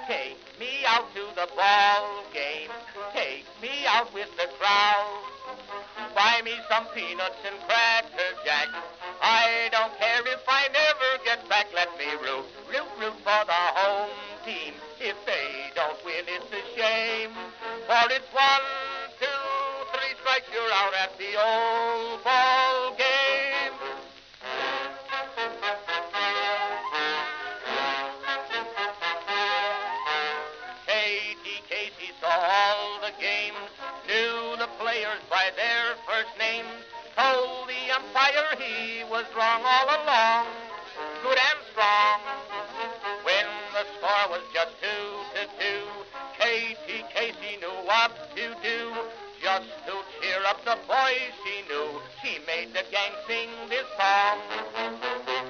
Take me out to the ball game. Take me out with the crowd. Buy me some peanuts and cracker jack. I don't care if I never get back. Let me root for the home team. If they don't win, it's a shame. For it's 1, 2, 3 strikes, you're out at the old ball game. Katie Casey saw all the games, knew the players by their first names, told the umpire he was wrong all along, good and strong. When the score was just 2-2, Katie Casey knew what to do. Just to cheer up the boys she knew, she made the gang sing this song.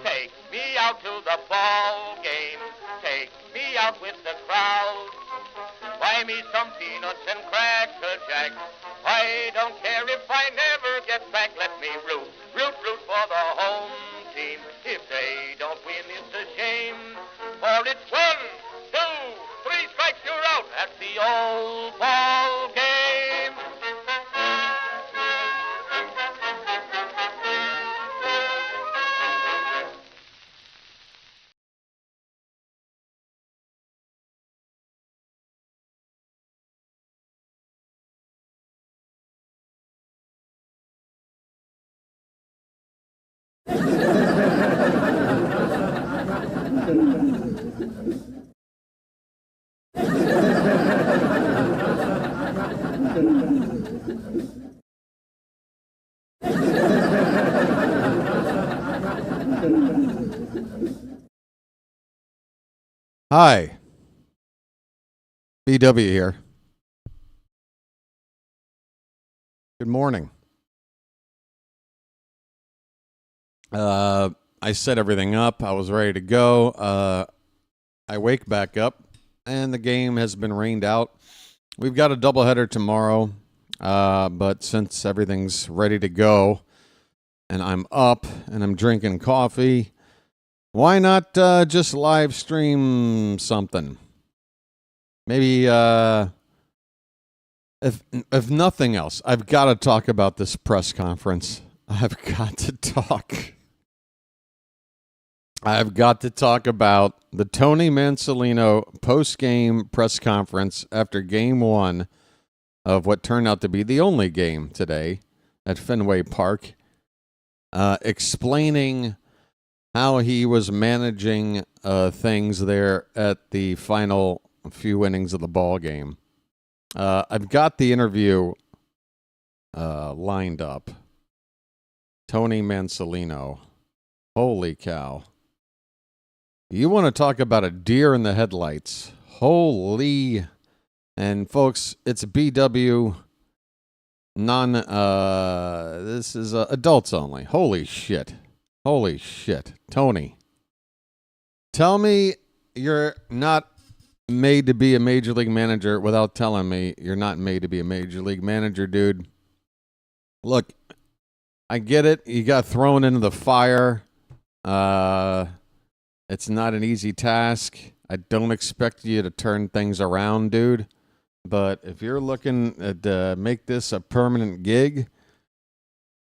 Take me out to the ball game, take me out with the crowd. Buy me some peanuts and cracker jack. I don't care if I never get back. Let me root for the home team. If they don't win, it's a shame. For it's 1, 2, 3 strikes, you're out at the old ball game. Hi, BW here. Good morning. I set everything up. I was ready to go. I wake back up, and the game has been rained out. We've got a doubleheader tomorrow, but since everything's ready to go, and I'm up, and I'm drinking coffee, why not just live stream something? Maybe, if nothing else, I've got to talk about this press conference. I've got to talk about the Tony Mansolino post-game press conference after Game 1 of what turned out to be the only game today at Fenway Park, explaining how he was managing things there at the final few innings of the ball game. I've got the interview lined up. Tony Mansolino. Holy cow. You want to talk about a deer in the headlights. Holy. And folks, it's BW this is adults only. Holy shit. Holy shit. Tony, tell me you're not made to be a major league manager without telling me you're not made to be a major league manager, dude. Look, I get it. You got thrown into the fire. It's not an easy task. I don't expect you to turn things around, dude. But if you're looking to make this a permanent gig,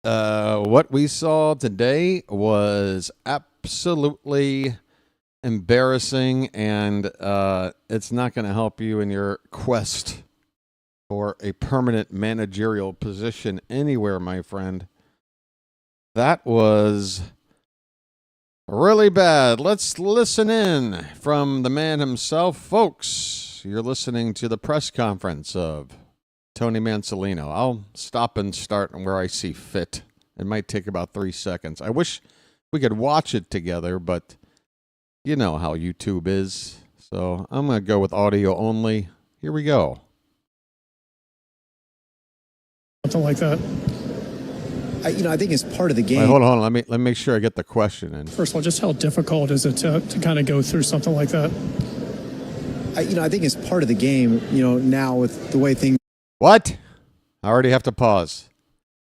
what we saw today was absolutely embarrassing, and it's not going to help you in your quest for a permanent managerial position anywhere, my friend. That was really bad. Let's listen in from the man himself. Folks, you're listening to the press conference of Tony Mansolino. I'll stop and start where I see fit. It might take about 3 seconds. I wish we could watch it together, but you know how YouTube is. So I'm going to go with audio only. Here we go. Something like that. I think it's part of the game. Wait, hold on. Let me make sure I get the question in. First of all, just how difficult is it to kind of go through something like that? I think it's part of the game, now with the way things... What? I already have to pause.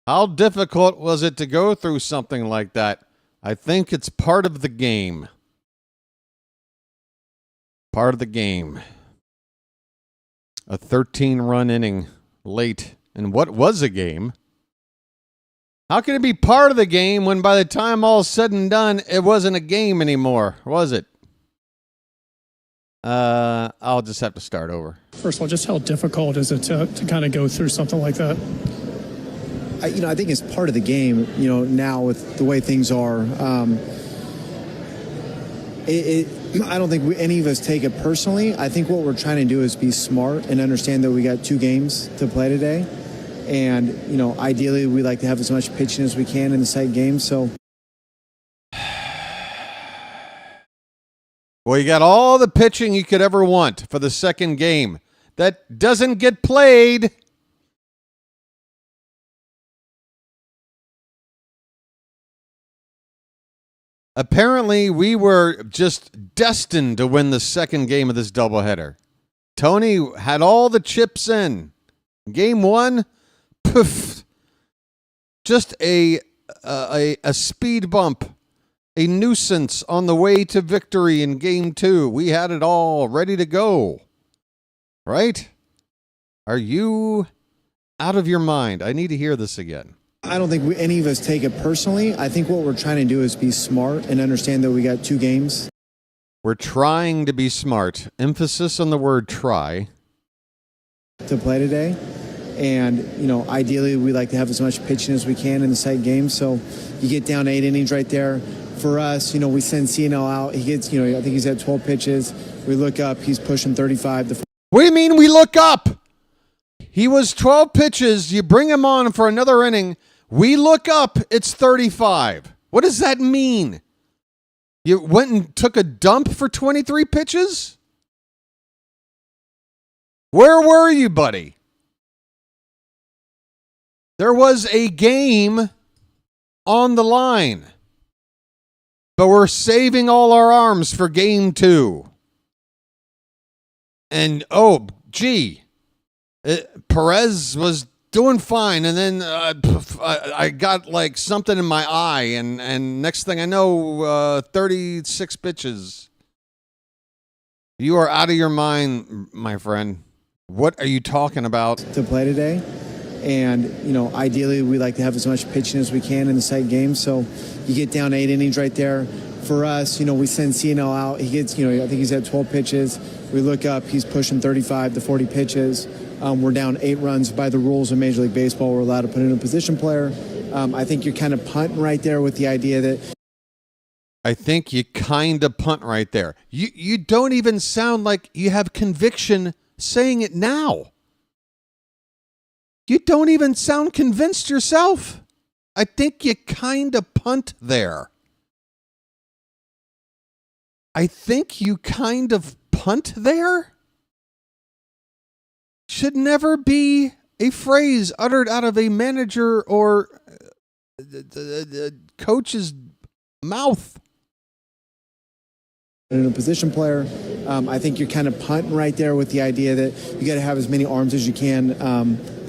How difficult was it to go through something like that? I think it's part of the game. Part of the game. A 13-run inning late in what was a game. How can it be part of the game when by the time all's said and done, it wasn't a game anymore, was it? I'll just have to start over. First of all, just how difficult is it to kind of go through something like that? I think it's part of the game, now with the way things are. I don't think any of us take it personally. I think what we're trying to do is be smart and understand that we got 2 games to play today. And, ideally, we like to have as much pitching as we can in the second game. So, well, you got all the pitching you could ever want for the second game. That doesn't get played. Apparently, we were just destined to win the second game of this doubleheader. Tony had all the chips in. Game 1, poof. Just a speed bump, a nuisance on the way to victory in Game 2. We had it all ready to go. Right? Are you out of your mind? I need to hear this again. I don't think any of us take it personally. I think what we're trying to do is be smart and understand that we got 2 games. We're trying to be smart. Emphasis on the word try. To play today. And, ideally, we like to have as much pitching as we can in the second game. So you get down 8 innings right there. For us, we send CNL out. He gets, I think he's at 12 pitches. We look up. He's pushing 35. What do you mean we look up? He was 12 pitches. You bring him on for another inning. We look up. It's 35. What does that mean? You went and took a dump for 23 pitches? Where were you, buddy? There was a game on the line. But we're saving all our arms for Game 2. And, Perez was doing fine, and then I got like something in my eye, and next thing I know, 36 pitches. You are out of your mind, my friend. What are you talking about? To play today. And, ideally, we like to have as much pitching as we can in the second game. So you get down 8 innings right there. For us, we send CNL out. He gets, I think he's at 12 pitches. We look up. He's pushing 35 to 40 pitches. We're down 8 runs. By the rules of Major League Baseball, we're allowed to put in a position player. I think you're kind of punting right there with the idea that... I think you kind of punt right there. You don't even sound like you have conviction saying it now. You don't even sound convinced yourself. I think you kind of punt there. I think you kind of punt there. Should never be a phrase uttered out of a manager or the coach's mouth. In a position player, I think you're kind of punting right there with the idea that you got to have as many arms as you can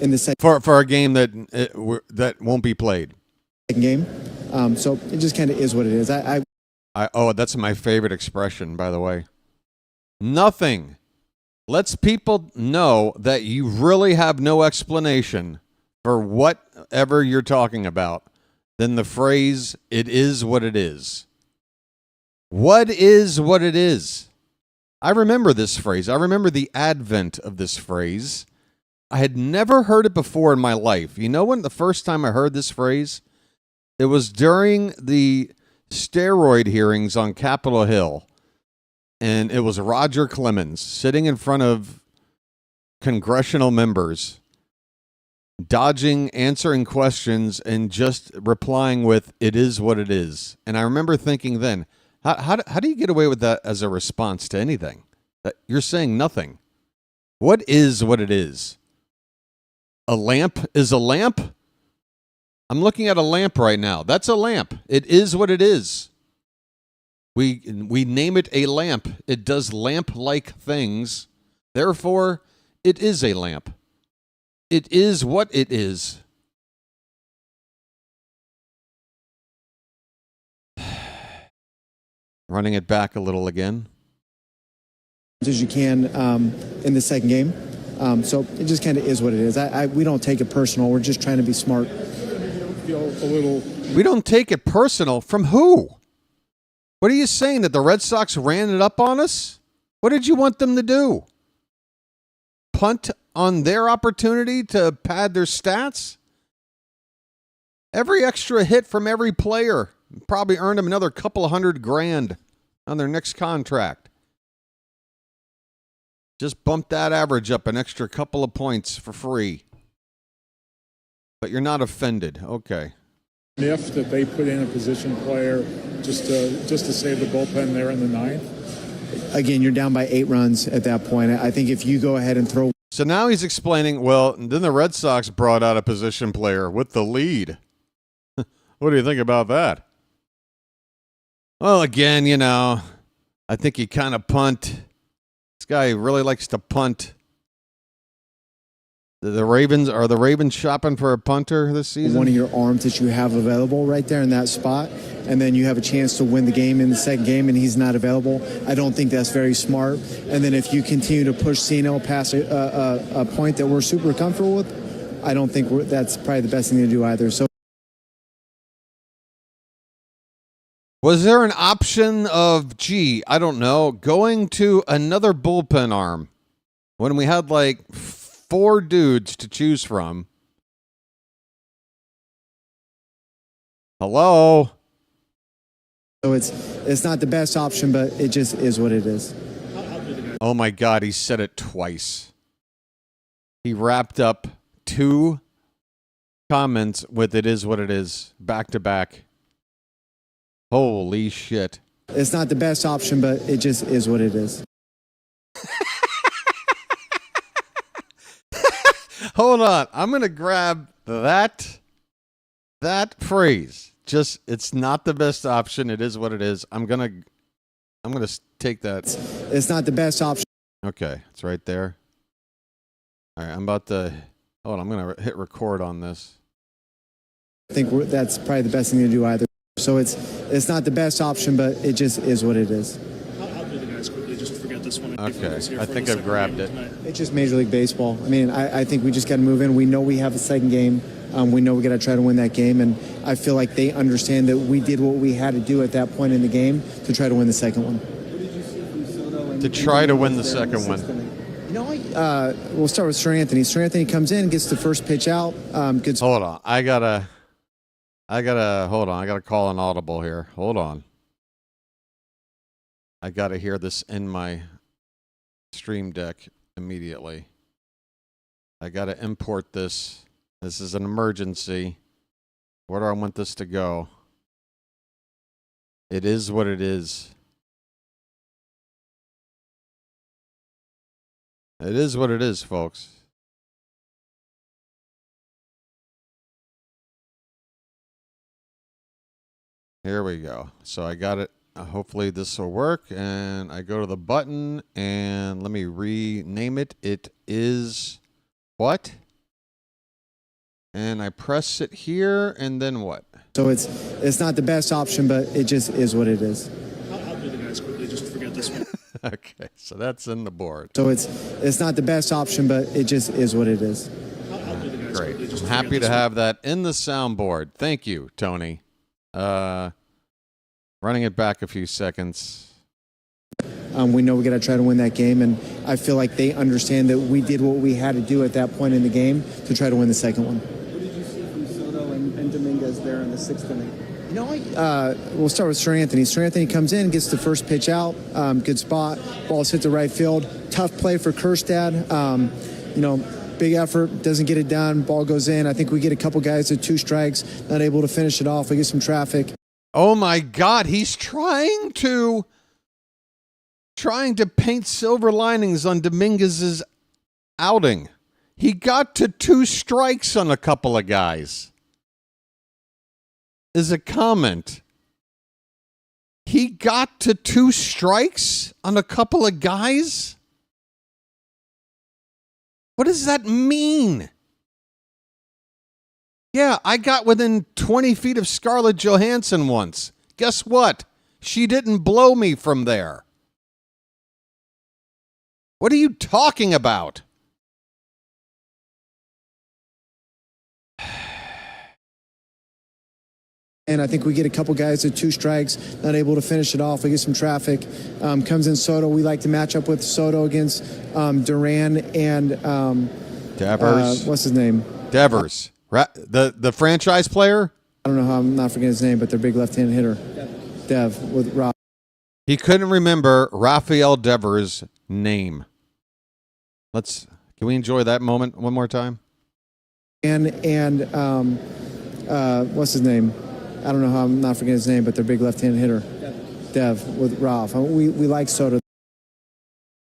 in the second for a game that won't be played. Game. So it just kind of is what it is. That's my favorite expression, by the way. Nothing lets people know that you really have no explanation for whatever you're talking about than the phrase, "It is what it is." What is what it is? I remember this phrase. I remember the advent of this phrase. I had never heard it before in my life. You know when the first time I heard this phrase? It was during the steroid hearings on Capitol Hill. And it was Roger Clemens sitting in front of congressional members, dodging, answering questions, and just replying with, "It is what it is." And I remember thinking then, how do you get away with that as a response to anything? That you're saying nothing. What is what it is? A lamp is a lamp? I'm looking at a lamp right now. That's a lamp. It is what it is. We name it a lamp. It does lamp-like things. Therefore, it is a lamp. It is what it is. Running it back a little again. As you can in the second game. So it just kind of is what it is. We don't take it personal. We're just trying to be smart. We don't take it personal. From who? What are you saying, that the Red Sox ran it up on us? What did you want them to do? Punt on their opportunity to pad their stats? Every extra hit from every player probably earned them another couple of $100,000 on their next contract. Just bump that average up an extra couple of points for free. But you're not offended. Okay. If that they put in a position player just to save the bullpen there in the ninth. Again, you're down by 8 runs at that point. I think if you go ahead and throw. So now he's explaining, well, then the Red Sox brought out a position player with the lead. What do you think about that? Well, again, I think you kind of punt. This guy really likes to punt. Are the Ravens shopping for a punter this season? One of your arms that you have available right there in that spot, and then you have a chance to win the game in the second game, and he's not available. I don't think that's very smart. And then if you continue to push Cino past a point that we're super comfortable with, I don't think that's probably the best thing to do either. So, was there an option of, I don't know, going to another bullpen arm when we had like 4 dudes to choose from? Hello? So it's not the best option, but it just is what it is. Oh my God, he said it twice. He wrapped up 2 comments with "it is what it is," back to back. Holy shit. It's not the best option, but it just is what it is. Hold on. I'm going to grab that phrase. Just, it's not the best option. It is what it is. I'm going to take that. It's not the best option. Okay. It's right there. All right. I'm about to, hold on. I'm going to hit record on this. I think that's probably the best thing to do either. So it's not the best option, but it just is what it is. I'll do the guys quickly just to forget this one. Okay. I think I've grabbed it. It's just Major League Baseball. I mean, I think we just got to move in. We know we have a second game. We know we got to try to win that game. And I feel like they understand that we did what we had to do at that point in the game to try to win the second one. What did you see from Soto? To try to win the second one. We'll start with Sir Anthony. Sir Anthony comes in, gets the first pitch out. Good. Hold on. I gotta call an audible here. Hold on. I gotta hear this in my stream deck immediately. I gotta import this. This is an emergency. Where do I want this to go? It is what it is. It is what it is, folks. Here we go. So I got it. Hopefully this will work. And I go to the button and let me rename it. It is what? And I press it here and then what? So it's not the best option, but it just is what it is. I'll do the guys quickly just to forget this one. Okay, so that's in the board. So it's not the best option, but it just is what it is. I'll do the guys Great. quickly just I'm to happy forget to this have that in the soundboard. Thank you, Tony. Running it back a few seconds. We know we got to try to win that game, and I feel like they understand that we did what we had to do at that point in the game to try to win the second one. What did you see from Soto and Dominguez there in the 6th inning? We'll start with Sir Anthony. Sir Anthony comes in, gets the first pitch out. Good spot. Ball's hit to right field. Tough play for Kerstad. Big effort. Doesn't get it done. Ball goes in. I think we get a couple guys at 2 strikes. Not able to finish it off. We get some traffic. Oh my God, he's trying to paint silver linings on Dominguez's outing. He got to 2 strikes on a couple of guys. Is a comment. He got to 2 strikes on a couple of guys? What does that mean? Yeah, I got within 20 feet of Scarlett Johansson once. Guess what? She didn't blow me from there. What are you talking about? And I think we get a couple guys at 2 strikes, not able to finish it off. We get some traffic. Comes in Soto. We like to match up with Soto against Duran and Devers. what's his name? Devers. The franchise player? I don't know how I'm not forgetting his name, but their big left-handed hitter. Dev with Rob. He couldn't remember Rafael Devers' name. Can we enjoy that moment one more time? And what's his name? I don't know how I'm not forgetting his name, but their big left-handed hitter. Dev with Ralph. We like Soto.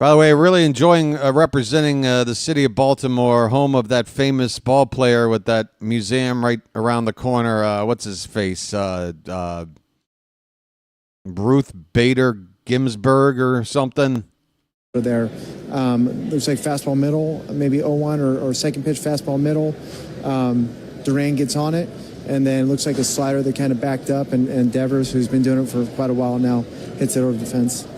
By the way, really enjoying representing the city of Baltimore, home of that famous ball player with that museum right around the corner. What's his face? Ruth Bader Ginsburg or something. There. Looks like fastball middle, maybe 0-1 or second pitch fastball middle. Duran gets on it, and then it looks like a slider that kind of backed up, and Devers, who's been doing it for quite a while now, hits it over the fence.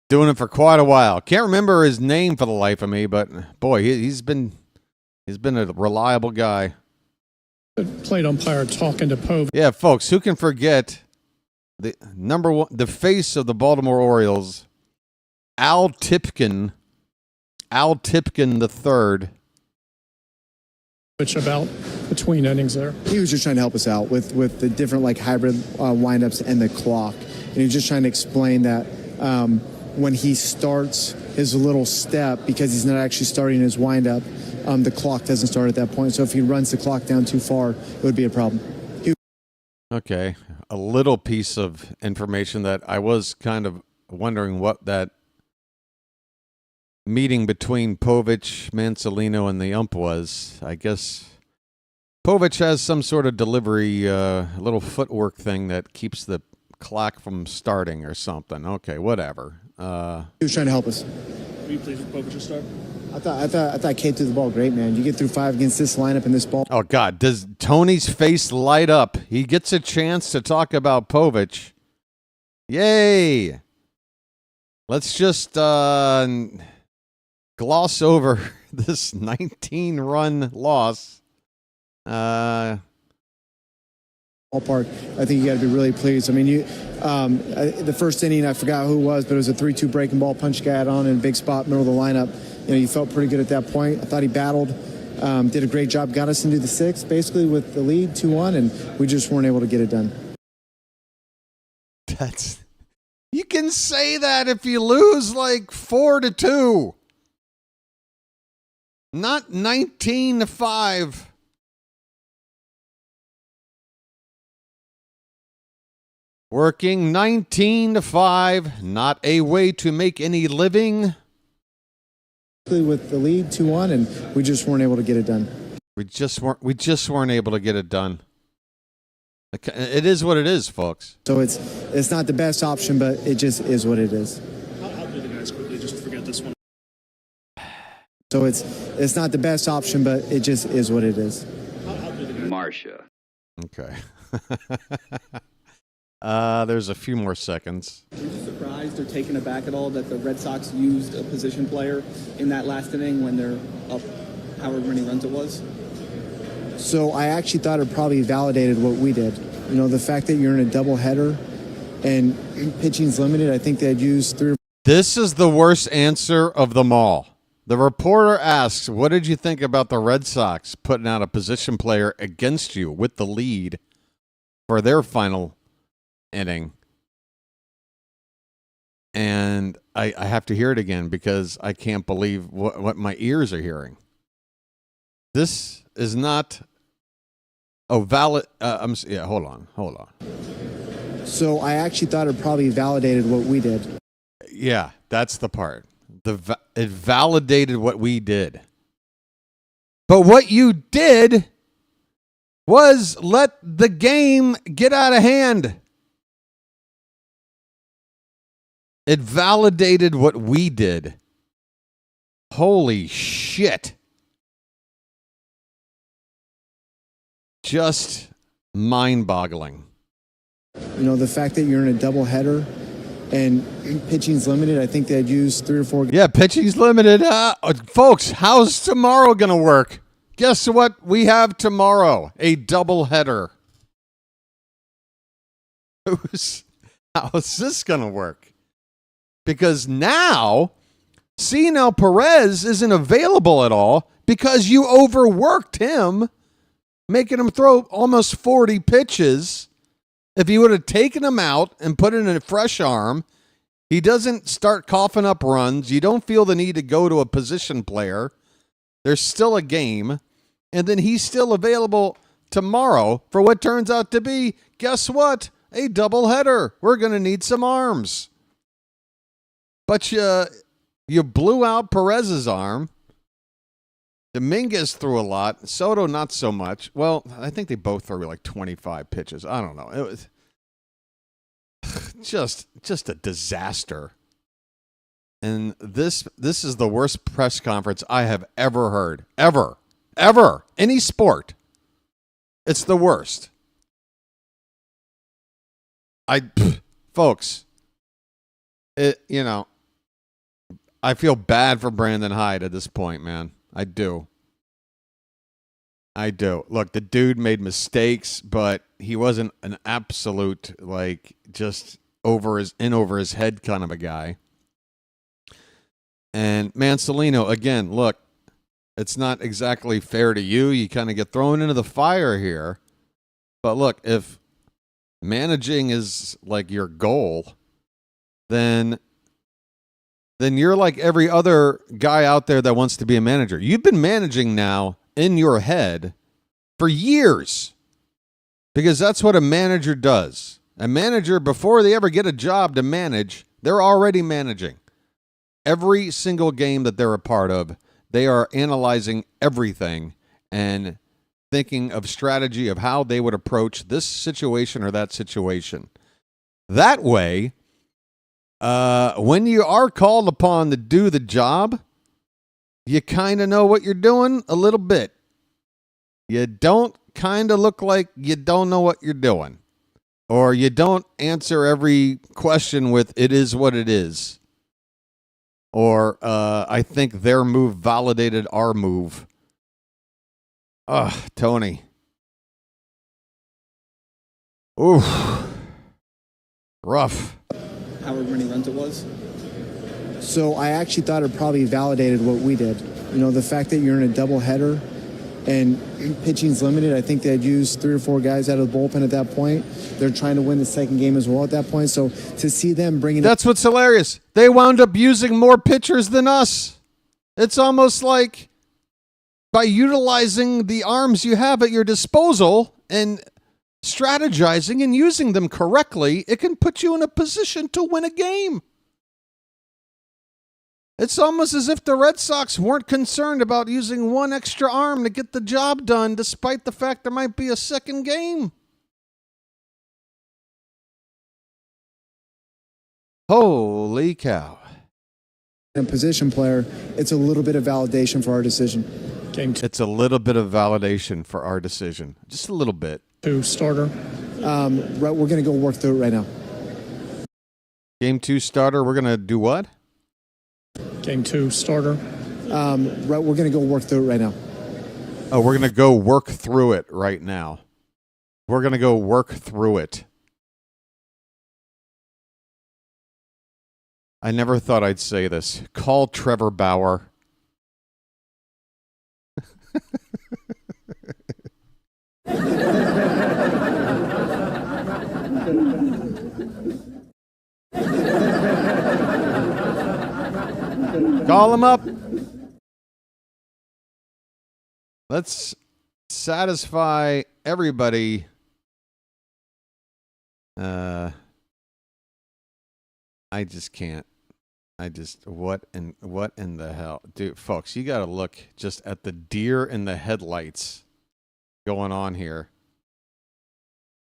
Doing it for quite a while. Can't remember his name for the life of me, but boy, he's been a reliable guy. The plate umpire talking to Pove. Yeah, folks, who can forget the number one, the face of the Baltimore Orioles, Al Tipkin III. Which about between innings there. He was just trying to help us out with the different like hybrid windups and the clock. And he was just trying to explain that when he starts his little step, because he's not actually starting his windup, the clock doesn't start at that point. So if he runs the clock down too far, it would be a problem. Okay, a little piece of information that I was kind of wondering what that meeting between Povich, Mansolino, and the ump was. I guess Povich has some sort of delivery, little footwork thing that keeps the clock from starting or something. Okay, whatever. He was trying to help us. Were you pleased with Povich's start? I thought Kate threw the ball great, man. You get through 5 against this lineup and this ball. Oh, God. Does Tony's face light up? He gets a chance to talk about Povich. Yay. Let's just gloss over this 19-run loss. Ballpark. I think you got to be really pleased. I mean, the first inning, I forgot who it was, but it was a 3-2 breaking ball punch guy on in a big spot, middle of the lineup. You know, you felt pretty good at that point. I thought he battled, did a great job, got us into the 6th, basically with the lead 2-1, and we just weren't able to get it done. You can say that if you lose like 4-2, not 19-5. Working 19-5, not a way to make any living. With the lead 2-1, and we just weren't able to get it done. We just weren't able to get it done. It is what it is, folks. So it's not the best option, but it just is what it is. How do the guys quickly just forget this one? So it's not the best option, but it just is what it is. Marcia. Okay. There's a few more seconds. Were you surprised or taken aback at all that the Red Sox used a position player in that last inning when they're up however many runs it was? So I actually thought it probably validated what we did. You know, the fact that you're in a doubleheader and pitching's limited, I think they'd use 3 or 4. This is the worst answer of them all. The reporter asks, what did you think about the Red Sox putting out a position player against you with the lead for their final inning? And I have to hear it again because I can't believe what my ears are hearing. This is not a valid. Hold on. So I actually thought it probably validated what we did. Yeah, that's the part. It validated what we did. But what you did was let the game get out of hand. It validated what we did. Holy shit. Just mind-boggling. You know, the fact that you're in a doubleheader and pitching's limited, I think they'd use 3 or 4. Yeah, pitching's limited. Folks, how's tomorrow going to work? Guess what we have tomorrow? A doubleheader. How's this going to work? Because now Senel Perez isn't available at all because you overworked him, making him throw almost 40 pitches. If you would have taken him out and put in a fresh arm, he doesn't start coughing up runs. You don't feel the need to go to a position player. There's still a game. And then he's still available tomorrow for what turns out to be, guess what? A doubleheader. We're going to need some arms. But you blew out Perez's arm. Dominguez threw a lot. Soto, not so much. Well, I think they both threw like 25 pitches. I don't know. It was just a disaster. And this is the worst press conference I have ever heard. Ever. Any sport. It's the worst. Folks, I feel bad for Brandon Hyde at this point, man. I do. Look, the dude made mistakes, but he wasn't an absolute, just over his head kind of a guy. And Mansolino, again, look, it's not exactly fair to you. You kind of get thrown into the fire here. But look, if managing is like your goal, then you're like every other guy out there that wants to be a manager. You've been managing now in your head for years because that's what a manager does. A manager, before they ever get a job to manage, they're already managing. Every single game that they're a part of, they are analyzing everything and thinking of strategy of how they would approach this situation or that situation. That way, when you are called upon to do the job, you kind of know what you're doing a little bit. You don't kind of look like you don't know what you're doing. Or you don't answer every question with, it is what it is. Or, I think their move validated our move. Ugh, Tony. Ooh. Rough. However many runs it was. So I actually thought it probably validated what we did. The fact that you're in a doubleheader and pitching's limited. I think they'd used 3 or 4 guys out of the bullpen at that point. They're trying to win the second game as well at that point. So to see them bringing... That's what's hilarious. They wound up using more pitchers than us. It's almost like by utilizing the arms you have at your disposal and strategizing and using them correctly, it can put you in a position to win a game. It's almost as if the Red Sox weren't concerned about using one extra arm to get the job done, despite the fact there might be a second game. Holy cow. A position player, it's a little bit of validation for our decision. It's a little bit of validation for our decision. Just a little bit. Two starter. We're going to go work through it right now. Game 2 starter, we're going to do what? Game 2 starter. We're going to go work through it right now. Oh, we're going to go work through it right now. We're going to go work through it. I never thought I'd say this. Call Trevor Bauer. Call him up. Let's satisfy everybody. I just can't. What in the hell? Dude, folks, you got to look just at the deer in the headlights going on here.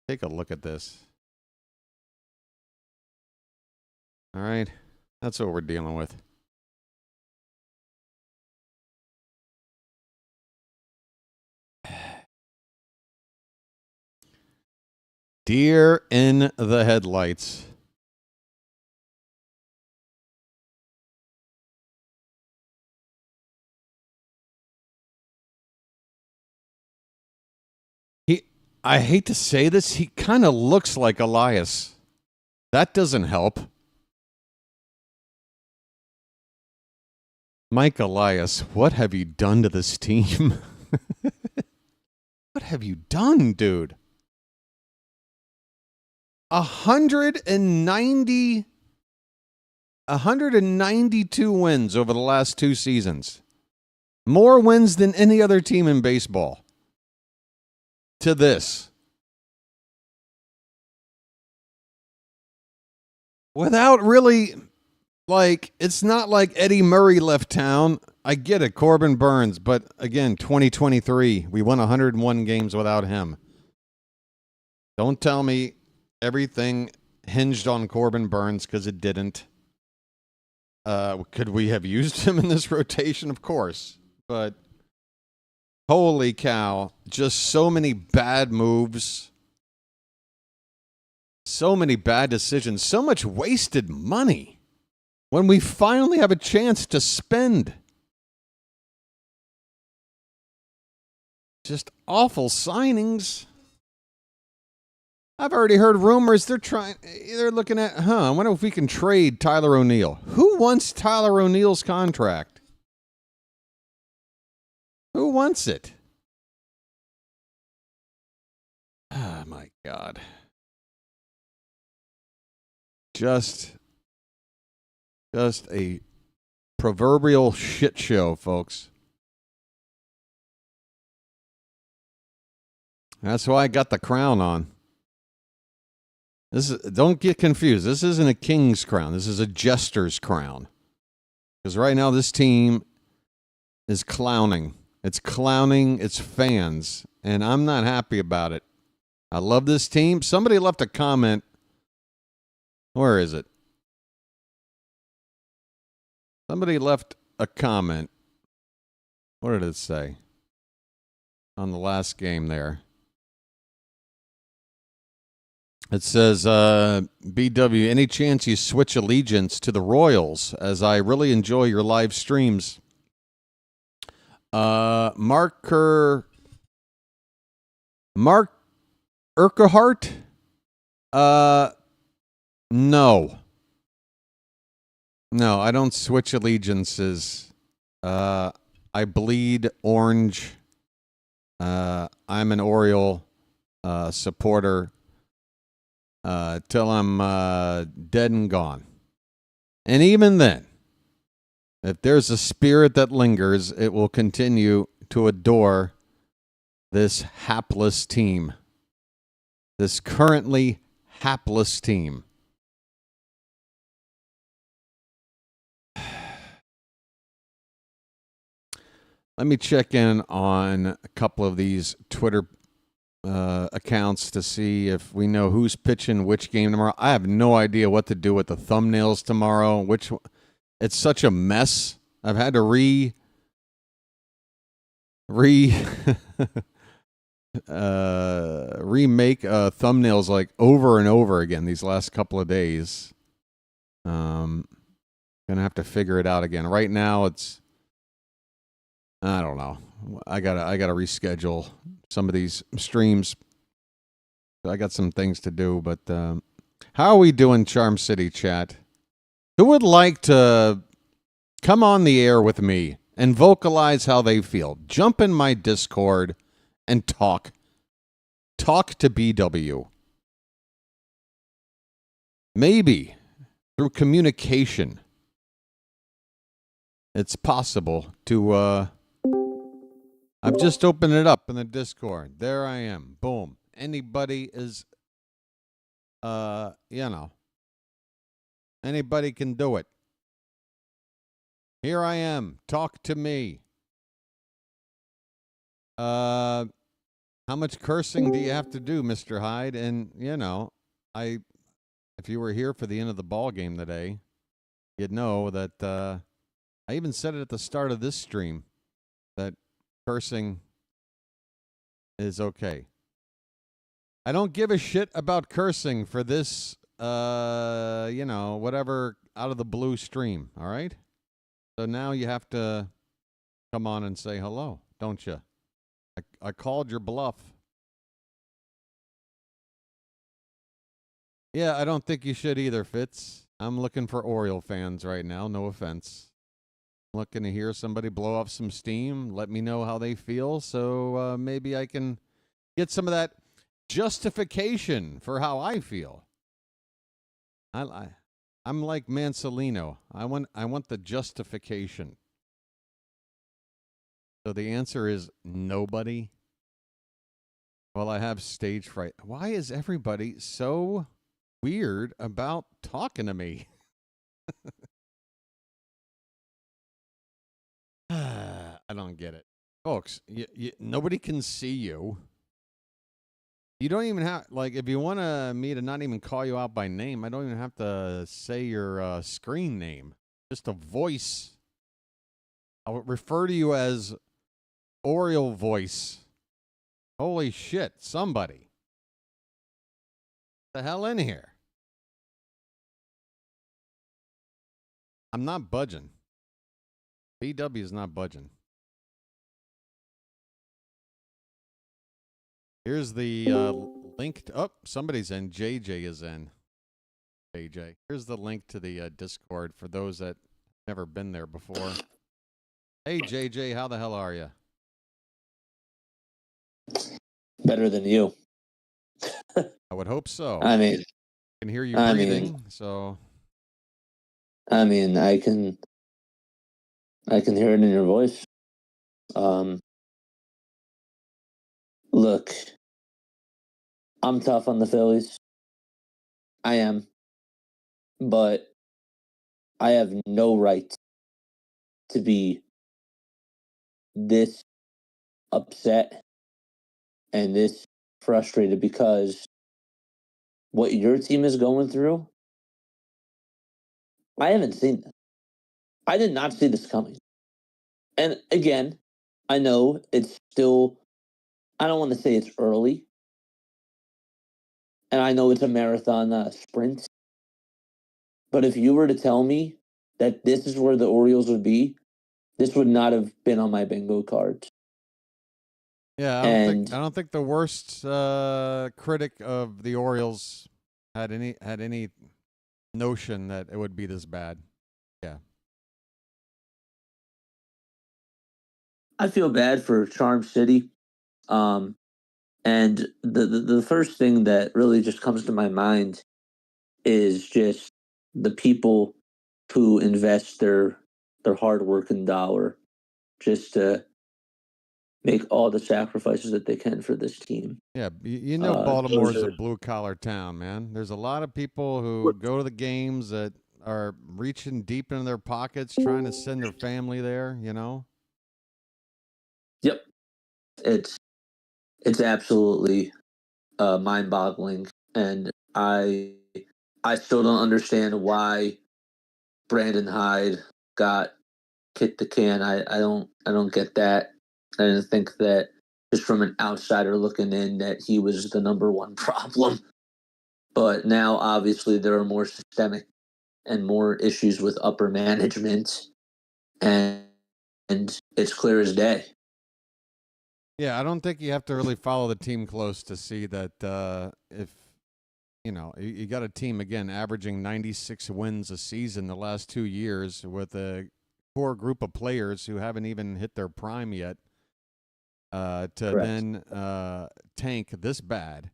Take a look at this. All right. That's what we're dealing with. Deer in the headlights. I hate to say this, he kind of looks like Elias. That doesn't help. Mike Elias, what have you done to this team? What have you done, dude? 192 wins over the last 2 seasons. More wins than any other team in baseball. To this. Without really, like, it's not like Eddie Murray left town. I get it, Corbin Burns, but again, 2023, we won 101 games without him. Don't tell me everything hinged on Corbin Burns, because it didn't. Could we have used him in this rotation? Of course. But holy cow, just so many bad moves. So many bad decisions. So much wasted money when we finally have a chance to spend. Just awful signings. I've already heard rumors they're looking at, I wonder if we can trade Tyler O'Neill. Who wants Tyler O'Neill's contract? Who wants it? Oh, my God. Just a proverbial shit show, folks. That's why I got the crown on. Don't get confused. This isn't a king's crown. This is a jester's crown. Because right now this team is clowning. It's clowning its fans. And I'm not happy about it. I love this team. Somebody left a comment. Where is it? Somebody left a comment. What did it say? On the last game there. It says, BW, any chance you switch allegiance to the Royals, as I really enjoy your live streams? Mark Urquhart? No. No, I don't switch allegiances. I bleed orange. I'm an Oriole supporter. Till I'm dead and gone. And even then, if there's a spirit that lingers, it will continue to adore this hapless team. This currently hapless team. Let me check in on a couple of these Twitter accounts to see if we know who's pitching which game tomorrow. I have no idea what to do with the thumbnails tomorrow. It's such a mess. I've had to remake thumbnails like over and over again these last couple of days. Gonna have to figure it out again. Right now I don't know. I gotta reschedule some of these streams. I got some things to do, but how are we doing, Charm City chat? Who would like to come on the air with me and vocalize how they feel? Jump in my Discord and talk. Talk to BW. Maybe through communication, it's possible to I've just opened it up in the Discord. There I am. Boom. Anybody is, anybody can do it. Here I am. Talk to me. How much cursing do you have to do, Mr. Hyde? And, if you were here for the end of the ball game today, you'd know that I even said it at the start of this stream that cursing is okay. I don't give a shit about cursing for this, whatever out of the blue stream, all right? So now you have to come on and say hello, don't you? I called your bluff. Yeah, I don't think you should either, Fitz. I'm looking for Oriole fans right now. No offense. I'm looking to hear somebody blow off some steam. Let me know how they feel, so maybe I can get some of that justification for how I feel. I'm like Mansolino. I want the justification. So the answer is nobody. Well, I have stage fright. Why is everybody so weird about talking to me? I don't get it. Folks, nobody can see you. You don't even have, like, if you want me to not even call you out by name, I don't even have to say your screen name. Just a voice. I'll refer to you as Oriole voice. Holy shit, somebody. What the hell in here? I'm not budging. BW is not budging. Here's the link. Somebody's in. JJ is in. JJ. Here's the link to the Discord for those that never been there before. Hey, JJ, how the hell are you? Better than you. I would hope so. I mean, I can hear you breathing, so. I can hear it in your voice. Look, I'm tough on the Phillies. I am. But I have no right to be this upset and this frustrated because what your team is going through, I haven't seen this. I did not see this coming. And again, I know it's still, I don't want to say it's early. And I know it's a marathon sprint. But if you were to tell me that this is where the Orioles would be, this would not have been on my bingo cards. Yeah, I don't think the worst critic of the Orioles had any notion that it would be this bad. Yeah. I feel bad for Charm City. And the first thing that really just comes to my mind is just the people who invest their hard work and dollar just to make all the sacrifices that they can for this team. Yeah, you know Baltimore's a blue-collar town, man. There's a lot of people who go to the games that are reaching deep into their pockets, trying to send their family there, you know? Yep. It's absolutely mind-boggling, and I still don't understand why Brandon Hyde got kicked the can. I don't get that. I didn't think that just from an outsider looking in that he was the number one problem. But now obviously there are more systemic and more issues with upper management, and it's clear as day. Yeah, I don't think you have to really follow the team close to see that if, you know, you got a team, again, averaging 96 wins a season the last 2 years with a core group of players who haven't even hit their prime yet, to Correct. then tank this bad.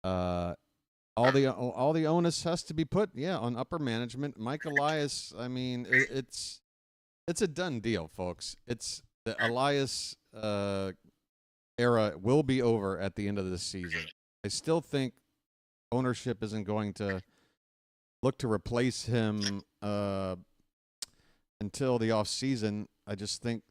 All the onus has to be put, on upper management. Mike Elias, I mean, it's a done deal, folks. It's the Elias era will be over at the end of this season. I still think ownership isn't going to look to replace him until the off season. I just think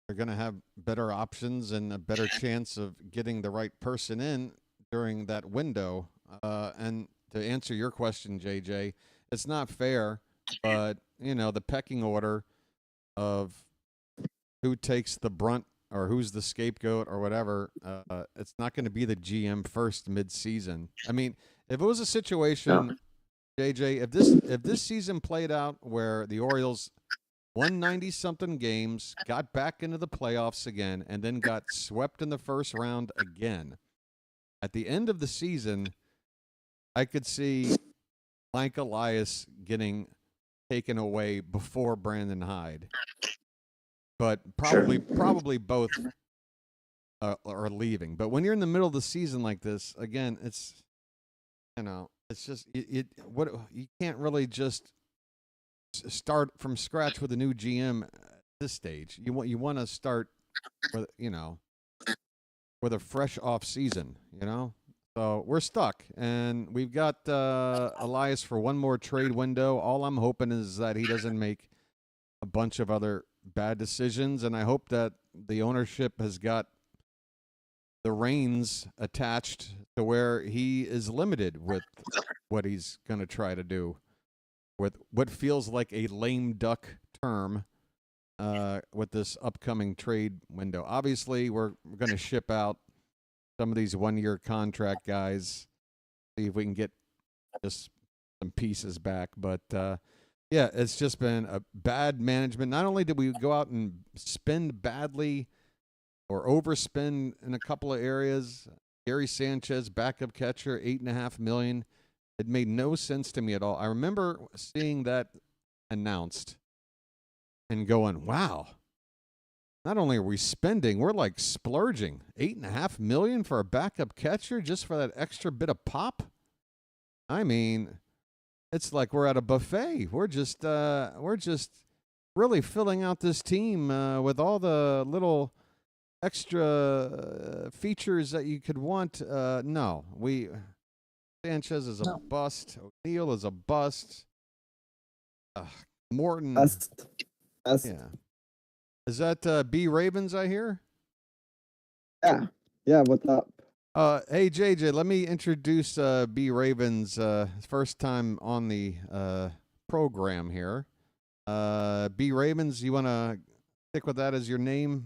they're going to have better options and a better chance of getting the right person in during that window. And to answer your question, JJ, it's not fair, but, you know, the pecking order of who takes the brunt or who's the scapegoat or whatever, it's not going to be the GM first mid-season. I mean, if it was a situation, JJ, if this season played out where the Orioles won 90-something games, got back into the playoffs again, and then got swept in the first round again, at the end of the season, I could see Mike Elias getting taken away before Brandon Hyde, but probably both are leaving. But when you're in the middle of the season like this, again, it's it's just what you can't really just start from scratch with a new GM at this stage. You want to start with with a fresh off season. So we're stuck, and we've got Elias for one more trade window. All I'm hoping is that he doesn't make a bunch of other bad decisions, and I hope that the ownership has got the reins attached to where he is limited with what he's going to try to do with what feels like a lame duck term with this upcoming trade window. Obviously, we're going to ship out some of these one-year contract guys, see if we can get just some pieces back. But yeah, it's just been a bad management. Not only did we go out and spend badly or overspend in a couple of areas, Gary Sanchez, backup catcher, $8.5 million. It made no sense to me at all. I remember seeing that announced and going, wow. Not only are we spending, we're like splurging. $8.5 million for a backup catcher just for that extra bit of pop. I mean, it's like we're at a buffet. We're just really filling out this team with all the little extra features that you could want. No, Sanchez is a bust. O'Neill is a bust. Morton. Bust. Yeah. Is that B Ravens I hear? Yeah. Yeah, what's up? Hey, JJ, let me introduce B Ravens, first time on the program here. B Ravens, you want to stick with that as your name?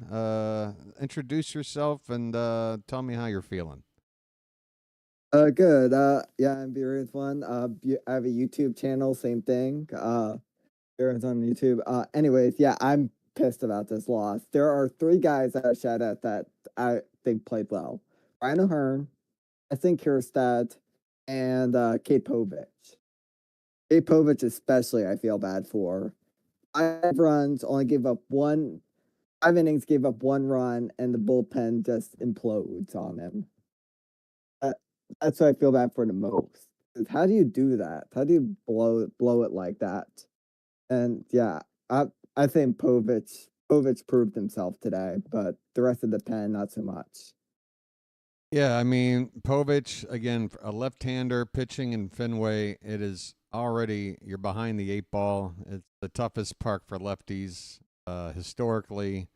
Introduce yourself and tell me how you're feeling. Good. Yeah, I'm B Ravens one. I have a YouTube channel, same thing. B Ravens on YouTube. Anyways, yeah, I'm pissed about this loss. There are three guys that I shout out that I think played well. Ryan O'Hearn, I think Kierstead, and Kate Povich. Kate Povich especially I feel bad for. 5 runs, only gave up 5 innings, gave up 1 run, and the bullpen just implodes on him. That's what I feel bad for the most. How do you do that? How do you blow it like that? And yeah, I think Povich proved himself today, but the rest of the pen not so much. Yeah, I mean, Povich, again, a left-hander pitching in Fenway, it is already, you're behind the 8 ball. It's the toughest park for lefties historically.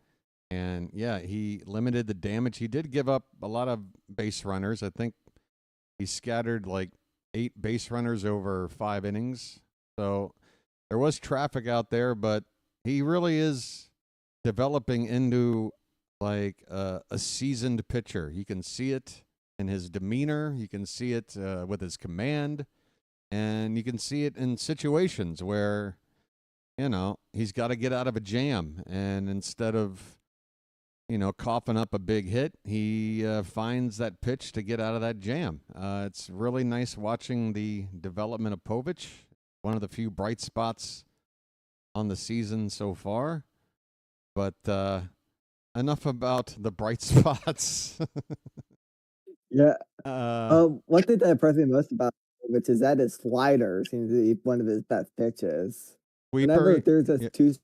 And yeah, he limited the damage. He did give up a lot of base runners. I think he scattered like 8 base runners over 5 innings. So there was traffic out there, but he really is developing into like a seasoned pitcher. You can see it in his demeanor. You can see it with his command. And you can see it in situations where, he's got to get out of a jam. And instead of, coughing up a big hit, he finds that pitch to get out of that jam. It's really nice watching the development of Povich, one of the few bright spots on the season so far. But enough about the bright spots. Yeah. One thing that impressed me most about which is that his slider seems to be one of his best pitches. Whenever there's a 2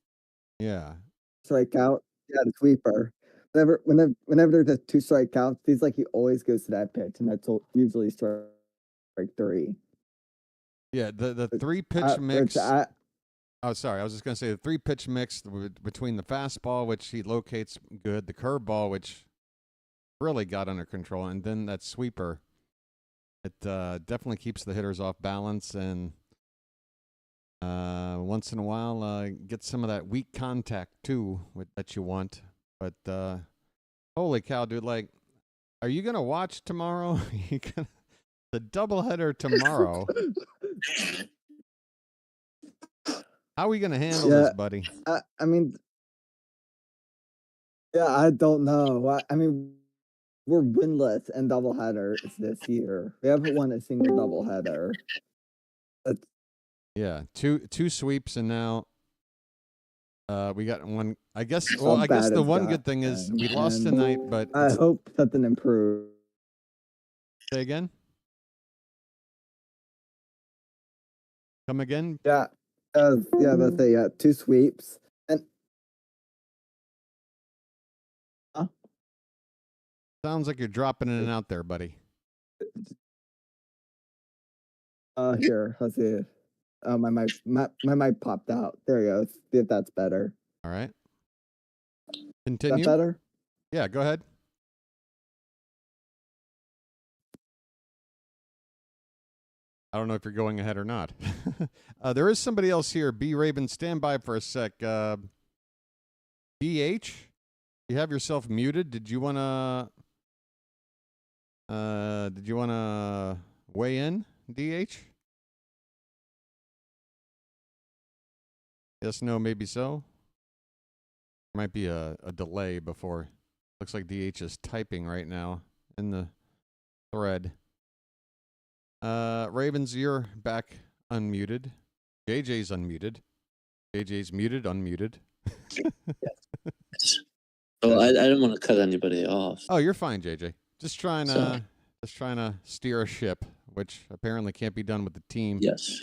strikeout, the sweeper. Whenever there's a 2 strike count, it seems like he always goes to that pitch, and that's usually strike 3. Yeah, the 3-pitch mix. Oh, sorry. I was just going to say the 3-pitch mix between the fastball, which he locates good, the curveball, which really got under control, and then that sweeper. It definitely keeps the hitters off balance, and once in a while get some of that weak contact too that you want. But holy cow, dude! Like, are you gonna watch tomorrow? The doubleheader tomorrow. How are we gonna handle this, buddy? I mean, I don't know. I mean, we're winless in doubleheaders this year. We haven't won a single doubleheader. Yeah, two sweeps, and now we got one. I guess. How Well, I guess bad the it's one good thing is we lost tonight, but I hope something improves. say again. Come again. Yeah, yeah, that's it. Yeah, 2 sweeps, and Sounds like you're dropping in and out there, buddy. here, let's see. Oh, my mic popped out. There you go. Let's see if that's better. All right. Is Continue. that better? Yeah, go ahead. I don't know if you're going ahead or not. There is somebody else here. B Raven, stand by for a sec. BH, you have yourself muted. Did you wanna weigh in, DH? Yes, no, maybe so. Might be a delay before. Looks like DH is typing right now in the thread. Ravens, you're back unmuted. JJ's unmuted. JJ's muted, unmuted. Oh, I didn't want to cut anybody off. Oh, you're fine, JJ. Just trying to steer a ship, which apparently can't be done with the team. Yes.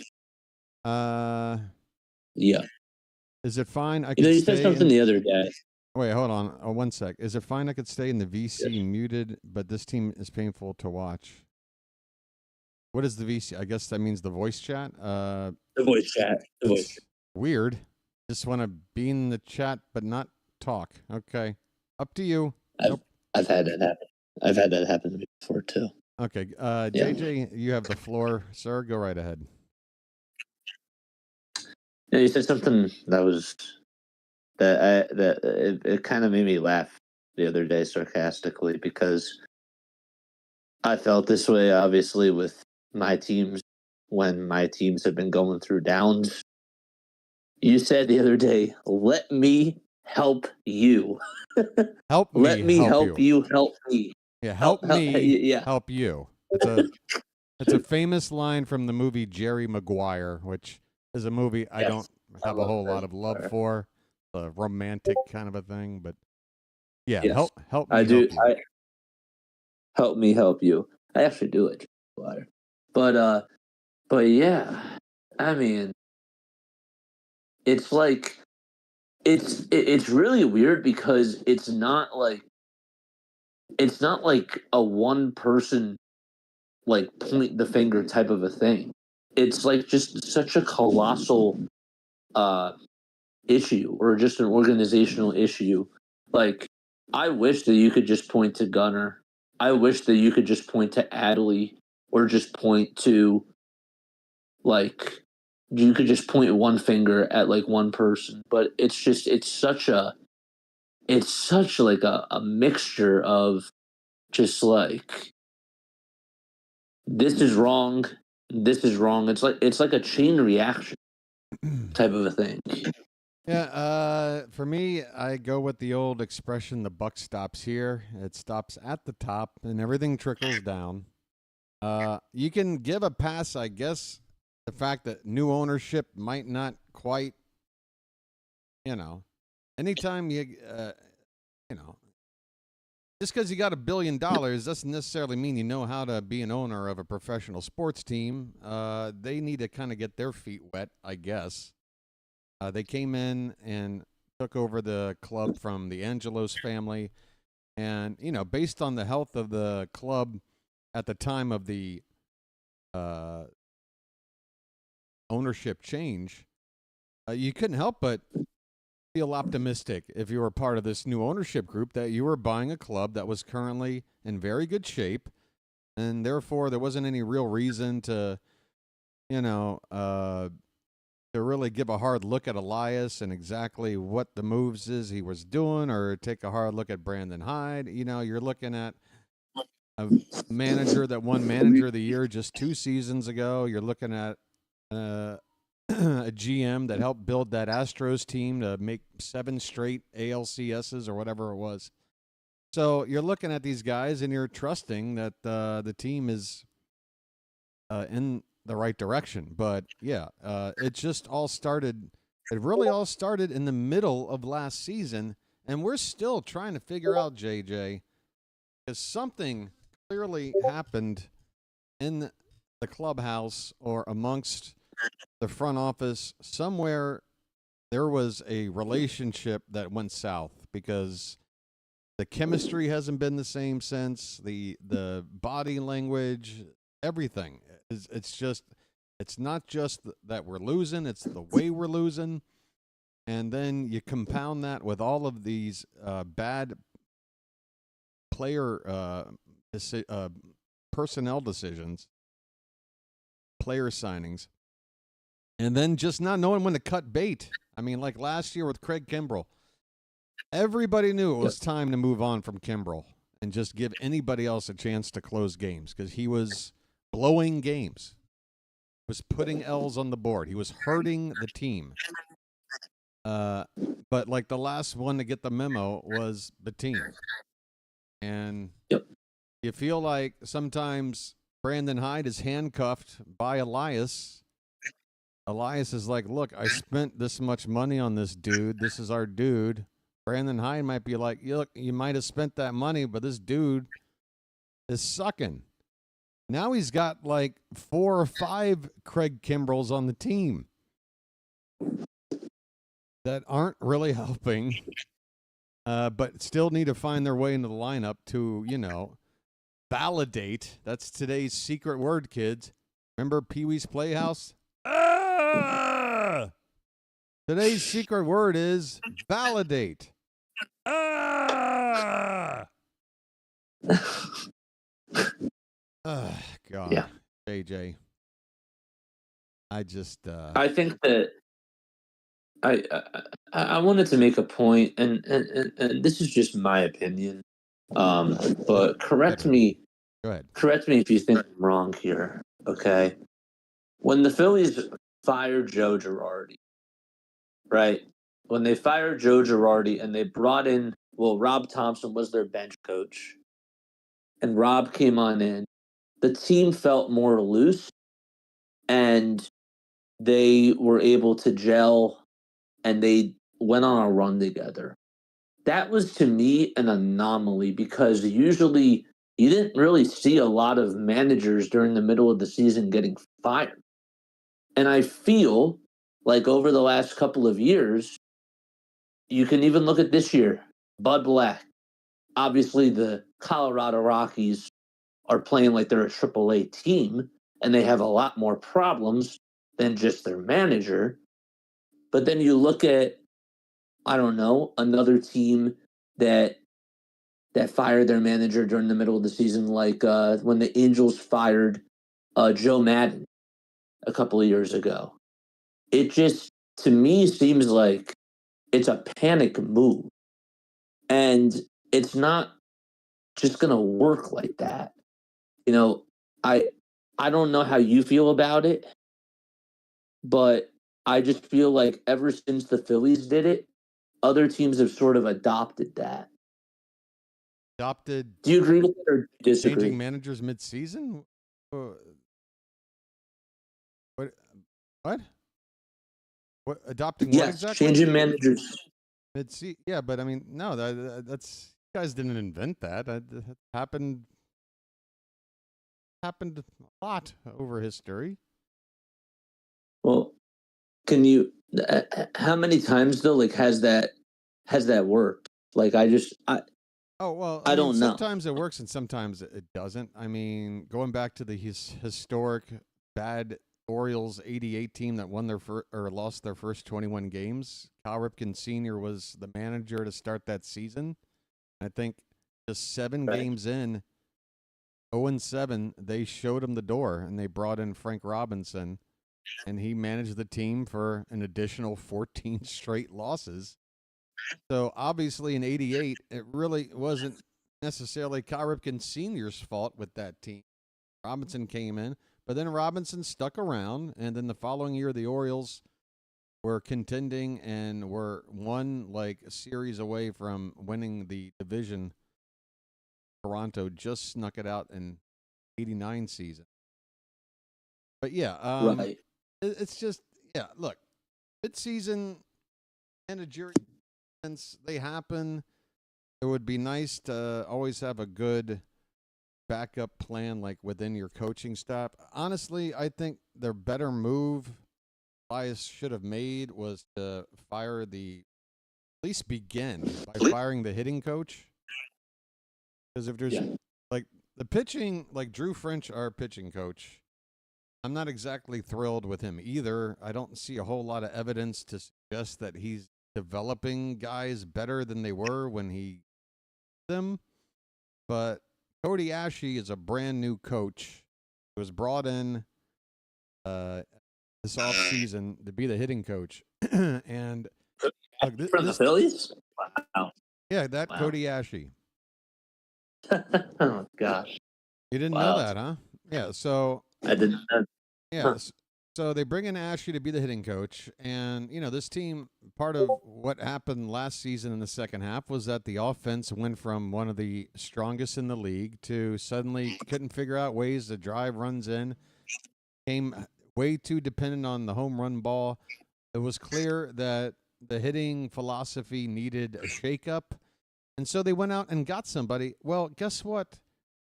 Yeah. Is it fine? I You know, could you said something the other day. Wait, hold on. 1 sec. Is it fine I could stay in the VC muted, but this team is painful to watch? What is the VC? I guess that means the voice chat. The voice chat. The voice chat. Weird. Just want to be in the chat but not talk. Okay. Up to you. I've had that happen. I've had that happen to me before too. Okay. JJ, you have the floor, sir. Go right ahead. Yeah, you said something that it kind of made me laugh the other day sarcastically, because I felt this way obviously with my teams when my teams have been going through downs. You said the other day, "Let me help you." Help me. Let me help you. Help me. Yeah, help me. Yeah. Help you. It's a famous line from the movie Jerry Maguire, which is a movie I don't have a whole lot of love for. A romantic kind of a thing, but yeah, Yes. help me. I do. Help you. Help me help you. I actually do it, but yeah. I mean, it's like it's really weird because it's not like a one person like point the finger type of a thing. It's like just such a colossal issue, or just an organizational issue. Like, I wish that you could just point to Gunner. I wish that you could just point to Adley, or just point to, like, you could just point one finger at like one person. But it's such like a mixture of just like, this is wrong, this is wrong. It's like a chain reaction type of a thing. Yeah, for me, I go with the old expression, the buck stops here. It stops at the top and everything trickles down. You can give a pass, I guess, the fact that new ownership might not quite, anytime just because you got $1 billion doesn't necessarily mean you know how to be an owner of a professional sports team. They need to kind of get their feet wet, I guess. They came in and took over the club from the Angelos family. And, based on the health of the club at the time of the ownership change, you couldn't help but feel optimistic if you were part of this new ownership group that you were buying a club that was currently in very good shape. And therefore, there wasn't any real reason to, to really give a hard look at Elias and exactly what the moves is he was doing, or take a hard look at Brandon Hyde. You're looking at a manager that won Manager of the Year just 2 seasons ago. You're looking at a GM that helped build that Astros team to make 7 straight ALCSs or whatever it was. So you're looking at these guys and you're trusting that the team is in the right direction. But yeah, it just all started. It really all started in the middle of last season, and we're still trying to figure out, JJ, because something clearly happened in the clubhouse or amongst the front office. Somewhere there was a relationship that went south because the chemistry hasn't been the same since the body language, everything. It's not just that we're losing, it's the way we're losing. And then you compound that with all of these bad player personnel decisions, player signings, and then just not knowing when to cut bait. I mean, like last year with Craig Kimbrell, everybody knew it was time to move on from Kimbrell and just give anybody else a chance to close games because he was blowing games, was putting L's on the board. He was hurting the team. But like the last one to get the memo was the team. And you feel like sometimes Brandon Hyde is handcuffed by Elias. Elias is like, look, I spent this much money on this dude. This is our dude. Brandon Hyde might be like, look, you might have spent that money, but this dude is sucking. Now he's got like 4 or 5 Craig Kimbrells on the team that aren't really helping, but still need to find their way into the lineup to, validate. That's today's secret word, kids. Remember Pee-wee's Playhouse? Today's secret word is validate. God. Yeah. JJ. I just I think that I wanted to make a point, and this is just my opinion. But correct me. Go ahead. Correct me if you think I'm wrong here. Okay. When the Phillies fired Joe Girardi, right? When they fired Joe Girardi and they brought in, Rob Thompson was their bench coach, and Rob came on in, the team felt more loose, and they were able to gel, and they went on a run together. That was, to me, an anomaly because usually you didn't really see a lot of managers during the middle of the season getting fired. And I feel like over the last couple of years, you can even look at this year, Bud Black. Obviously, the Colorado Rockies are playing like they're a AAA team, and they have a lot more problems than just their manager. But then you look at, I don't know, another team that fired their manager during the middle of the season, like when the Angels fired Joe Madden a couple of years ago. It just, to me, seems like it's a panic move. And it's not just going to work like that. I don't know how you feel about it, but I just feel like ever since the Phillies did it, other teams have sort of adopted that. Do you agree with it or disagree? Changing managers mid-season? What? What? Adopting what exactly? Changing managers. Mid-season? Yeah, but I mean, no, that's you guys didn't invent that. That happened a lot over history. Well, can you? How many times though? Like, has that worked? Like, I don't know. Sometimes it works and sometimes it doesn't. I mean, going back to the historic bad Orioles '88 team that won lost their first 21 games. Cal Ripken Sr. was the manager to start that season. I think just 7 games in, 0-7, they showed him the door and they brought in Frank Robinson, and he managed the team for an additional 14 straight losses. So obviously in '88, it really wasn't necessarily Cal Ripken Sr.'s fault with that team. Robinson came in, but then Robinson stuck around, and then the following year the Orioles were contending and were one series away from winning the division. Toronto just snuck it out in '89 season. But yeah, Right. it's just look, mid-season managerial events, they happen. It would be nice to always have a good backup plan, like within your coaching staff. Honestly, I think their better move Bias should have made was to at least begin by firing the hitting coach. Because if there's like the pitching, like Drew French, our pitching coach, I'm not exactly thrilled with him either. I don't see a whole lot of evidence to suggest that he's developing guys better than they were when he them. But Cody Ashe is a brand new coach who was brought in this offseason to be the hitting coach. And look, From the Phillies? Wow. Yeah, that Wow. Cody Ashe. Oh, gosh. You didn't know Wow. that, huh? Yeah, so I didn't know. yeah, so they bring in Ashe to be the hitting coach, and this team. Part of what happened last season in the second half was that the offense went from one of the strongest in the league to suddenly couldn't figure out ways to drive runs in. Came way too dependent on the home run ball. It was clear that the hitting philosophy needed a shakeup, and so they went out and got somebody. Well, guess what?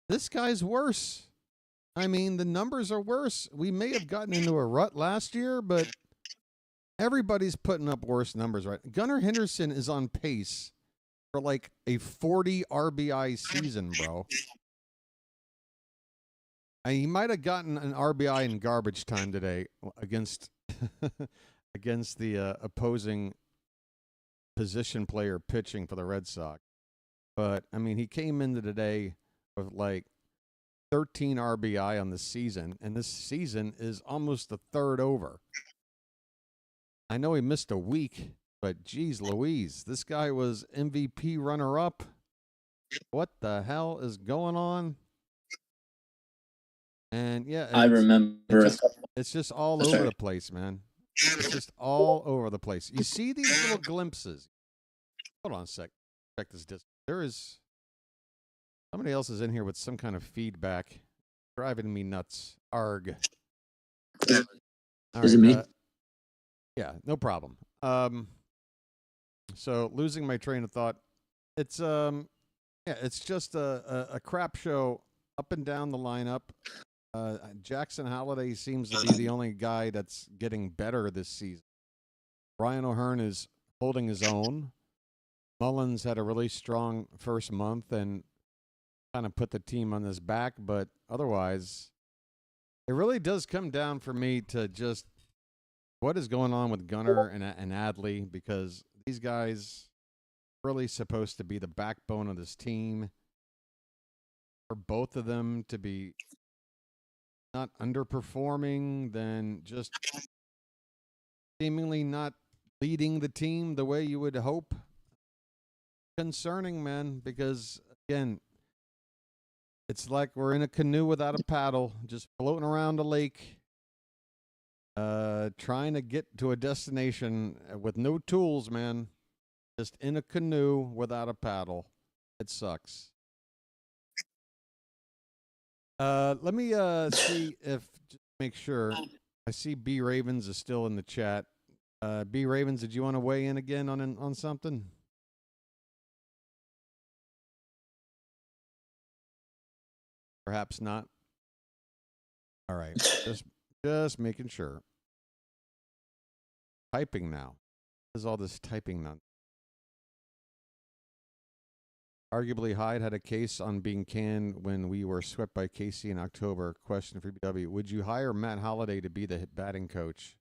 This guy's worse. I mean, the numbers are worse. We may have gotten into a rut last year, but everybody's putting up worse numbers, right? Gunnar Henderson is on pace for like a 40 RBI season, bro. He might have gotten an RBI in garbage time today against against the opposing position player pitching for the Red Sox. But, I mean, he came into today with like 13 RBI on the season, and this season is almost the third over. I know he missed a week, but geez Louise, this guy was MVP runner-up. What the hell is going on? And yeah, I remember. It's just all over the place, man. It's just all over the place. You see these little glimpses. Hold on a sec. Check this distance. There is somebody else is in here with some kind of feedback, driving me nuts. Arg. Is it me? Yeah, no problem. So losing my train of thought. It's it's just a crap show up and down the lineup. Jackson Holliday seems to be the only guy that's getting better this season. Ryan O'Hearn is holding his own. Mullins had a really strong first month and kind of put the team on his back, but otherwise, it really does come down for me to just what is going on with Gunnar and Adley, because these guys are really supposed to be the backbone of this team. For both of them to be not underperforming, then just seemingly not leading the team the way you would hope. Concerning, man, because again, it's like we're in a canoe without a paddle, just floating around a lake, trying to get to a destination with no tools, man. Just in a canoe without a paddle. It sucks. Let me see if just make sure. I see B Ravens is still in the chat. B Ravens, did you want to weigh in again on something? Perhaps not. All right. Just making sure. Typing now. What is all this typing none? Arguably, Hyde had a case on being canned when we were swept by KC in October. Question for BW. Would you hire Matt Holliday to be the batting coach?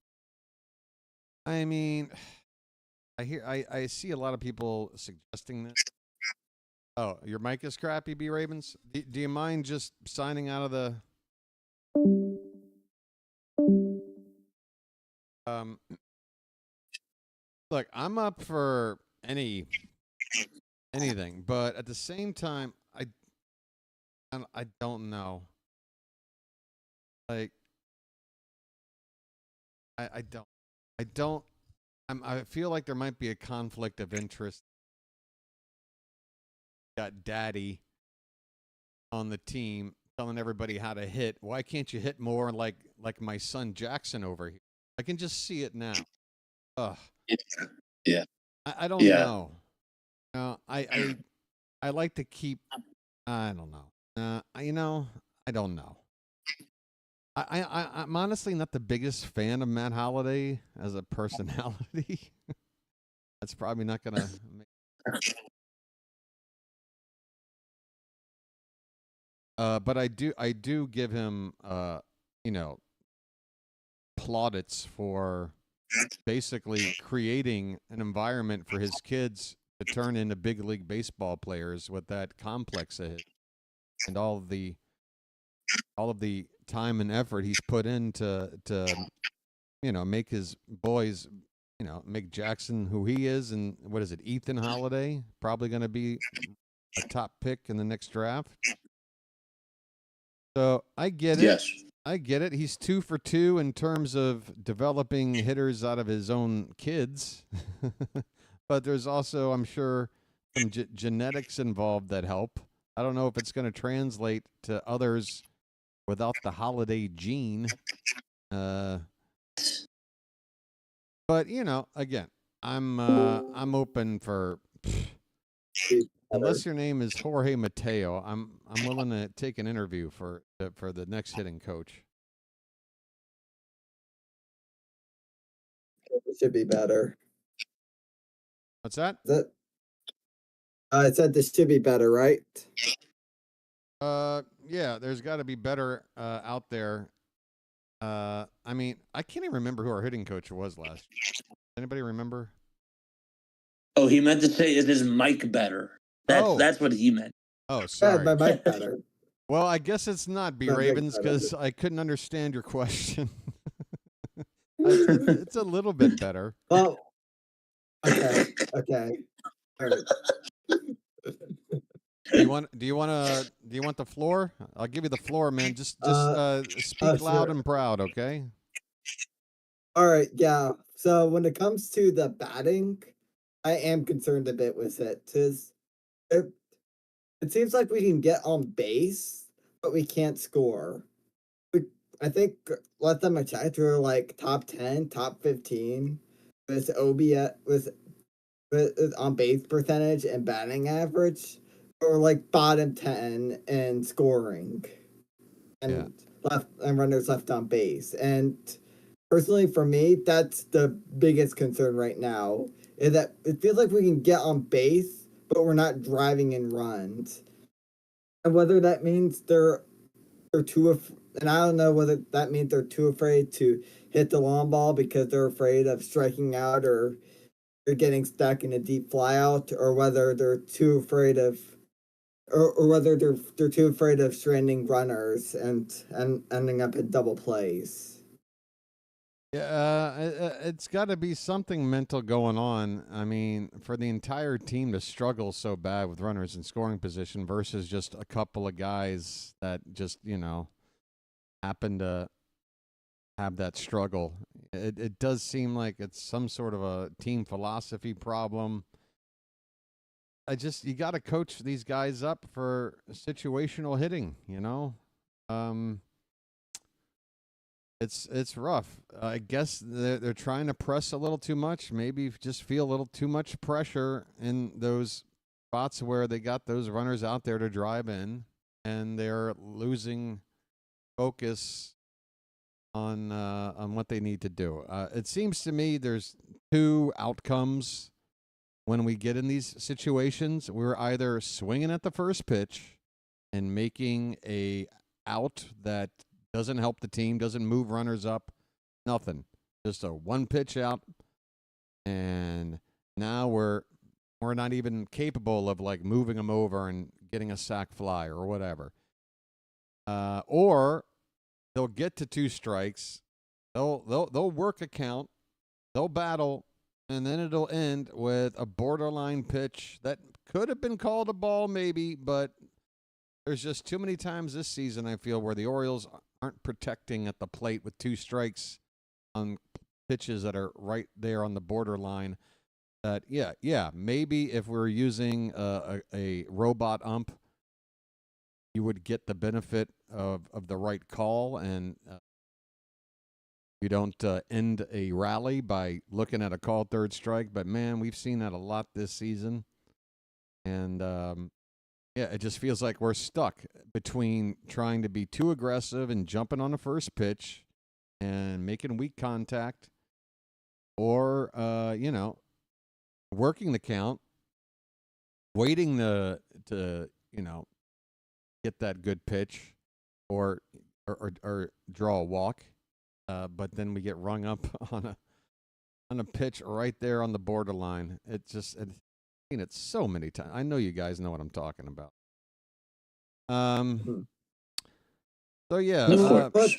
I mean, I see a lot of people suggesting this. Oh, your mic is crappy, B Ravens? Do you mind just signing out of the... Look, I'm up for anything, but at the same time, I don't know. Like, I feel like there might be a conflict of interest. Got Daddy on the team telling everybody how to hit. Why can't you hit more like my son Jackson over here? I can just see it now. Ugh. Yeah. I don't know. I like to keep. I don't know. I don't know. I'm honestly not the biggest fan of Matt Holliday as a personality. That's probably not gonna. But I do give him plaudits for basically creating an environment for his kids to turn into big league baseball players with that complex of his, and all of the time and effort he's put in to make his boys, make Jackson who he is. And what is it, Ethan Holiday, probably going to be a top pick in the next draft. So I get it. Yes. I get it. He's 2 for 2 in terms of developing hitters out of his own kids. But there's also, I'm sure, some genetics involved that help. I don't know if it's going to translate to others without the Holiday gene. But again, I'm open for unless your name is Jorge Mateo, I'm willing to take an interview for the next hitting coach. It should be better. What's that? I said this should be better, right? Yeah, there's got to be better out there. I mean, I can't even remember who our hitting coach was last year. Anybody remember? Oh, he meant to say, is his mic better? That's what he meant. Oh, sorry. My mic better. Well, I guess it's not B. My mic Ravens better. because I couldn't understand your question. It's a little bit better. Well, okay. All right. Do you want the floor? I'll give you the floor, man. Just speak loud sure. and proud, okay? All right, yeah. So when it comes to the batting, I am concerned a bit with it. It seems like we can get on base, but we can't score. I think last time I checked, we were like top 10, top 15 with OBS with on base percentage and batting average, or like bottom 10 in scoring and runners left on base. And personally, for me, that's the biggest concern right now, is that it feels like we can get on base, but we're not driving in runs. And whether that means they're too and I don't know whether that means they're too afraid to hit the long ball because they're afraid of striking out, or they're getting stuck in a deep flyout, or whether they're too afraid of or whether they're too afraid of stranding runners and ending up in double plays. Yeah, it's got to be something mental going on. I mean, for the entire team to struggle so bad with runners in scoring position versus just a couple of guys that just, happen to have that struggle. It does seem like it's some sort of a team philosophy problem. You got to coach these guys up for situational hitting, It's rough. I guess they're trying to press a little too much. Maybe just feel a little too much pressure in those spots where they got those runners out there to drive in, and they're losing focus on what they need to do. It seems to me there's two outcomes when we get in these situations. We're either swinging at the first pitch and making a out that doesn't help the team, doesn't move runners up, nothing. Just a one pitch out, and now we're not even capable of like moving them over and getting a sac fly or whatever. Or they'll get to two strikes, they'll work a count, they'll battle, and then it'll end with a borderline pitch that could have been called a ball maybe, but there's just too many times this season, I feel, where the Orioles aren't protecting at the plate with two strikes on pitches that are right there on the borderline. That, maybe if we're using a robot ump, you would get the benefit of the right call, and you don't end a rally by looking at a called third strike. But man, we've seen that a lot this season, and yeah, it just feels like we're stuck between trying to be too aggressive and jumping on the first pitch and making weak contact, or working the count, waiting to get that good pitch, or draw a walk, but then we get rung up on a pitch right there on the borderline. I've seen it so many times. I know you guys know what I'm talking about. So yeah, You know what?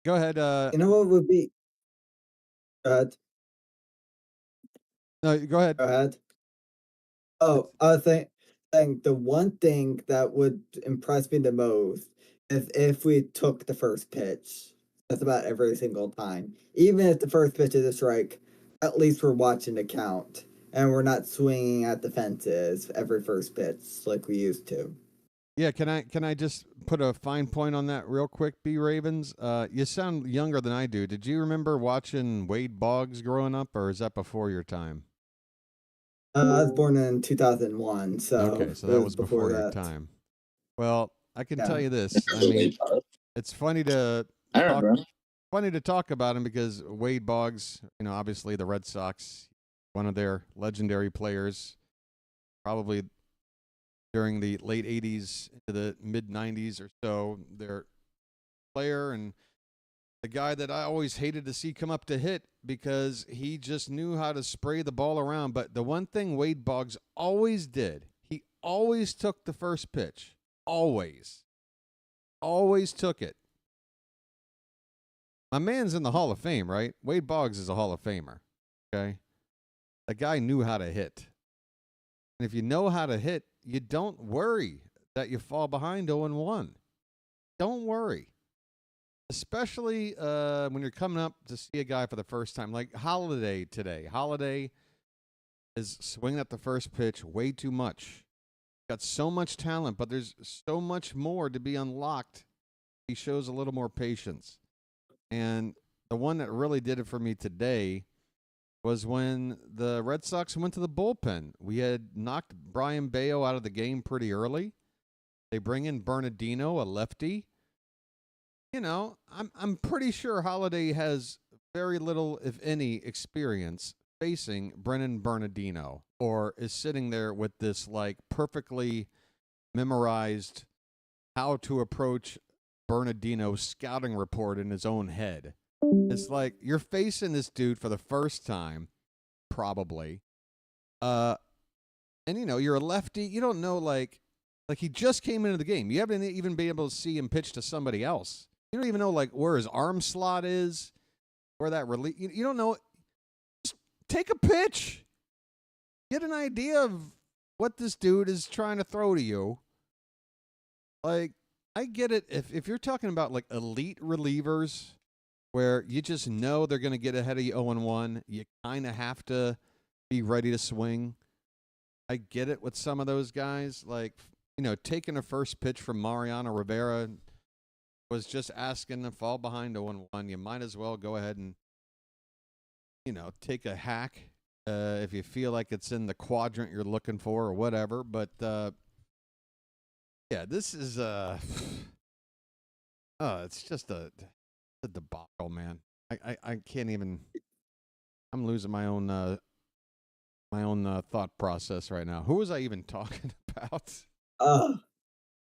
go ahead. You know what would be? No, go ahead. Go ahead. Oh, I think the one thing that would impress me the most is if we took the first pitch. That's about every single time. Even if the first pitch is a strike, at least we're watching the count and we're not swinging at the fences every first pitch like we used to. Yeah, can I just put a fine point on that real quick, B Ravens? You sound younger than I do. Did you remember watching Wade Boggs growing up, or is that before your time? I was born in 2001, so Okay, so that was before your time. Well, I can tell you this. I mean, it's funny to talk about him because Wade Boggs, obviously the Red Sox, one of their legendary players, probably during the late 80s into the mid 90s or so, their player, and the guy that I always hated to see come up to hit because he just knew how to spray the ball around. But the one thing Wade Boggs always did, he always took the first pitch. Always took it. My man's in the Hall of Fame, right? Wade Boggs is a Hall of Famer. Okay. The guy knew how to hit. And if you know how to hit, you don't worry that you fall behind 0-1. Don't worry. Especially when you're coming up to see a guy for the first time. Like Holiday today. Holiday is swinging at the first pitch way too much. Got so much talent, but there's so much more to be unlocked. He shows a little more patience. And the one that really did it for me today was when the Red Sox went to the bullpen. We had knocked Brian Bayo out of the game pretty early. They bring in Bernardino, a lefty. I'm pretty sure Holiday has very little, if any, experience facing Brennan Bernardino, or is sitting there with this like perfectly memorized how to approach Bernardino's scouting report in his own head. It's like you're facing this dude for the first time, probably. And you're a lefty. You don't know like he just came into the game. You haven't even been able to see him pitch to somebody else. You don't even know like where his arm slot is, where that release. You don't know. Just take a pitch. Get an idea of what this dude is trying to throw to you. Like, I get it. If you're talking about like elite relievers where you just know they're going to get ahead of you 0-1, you kind of have to be ready to swing. I get it with some of those guys. Like, taking a first pitch from Mariano Rivera was just asking to fall behind 0-1. You might as well go ahead and, take a hack if you feel like it's in the quadrant you're looking for or whatever. But, yeah, this is it's just a debacle, man. I can't even. I'm losing my own thought process right now. Who was I even talking about?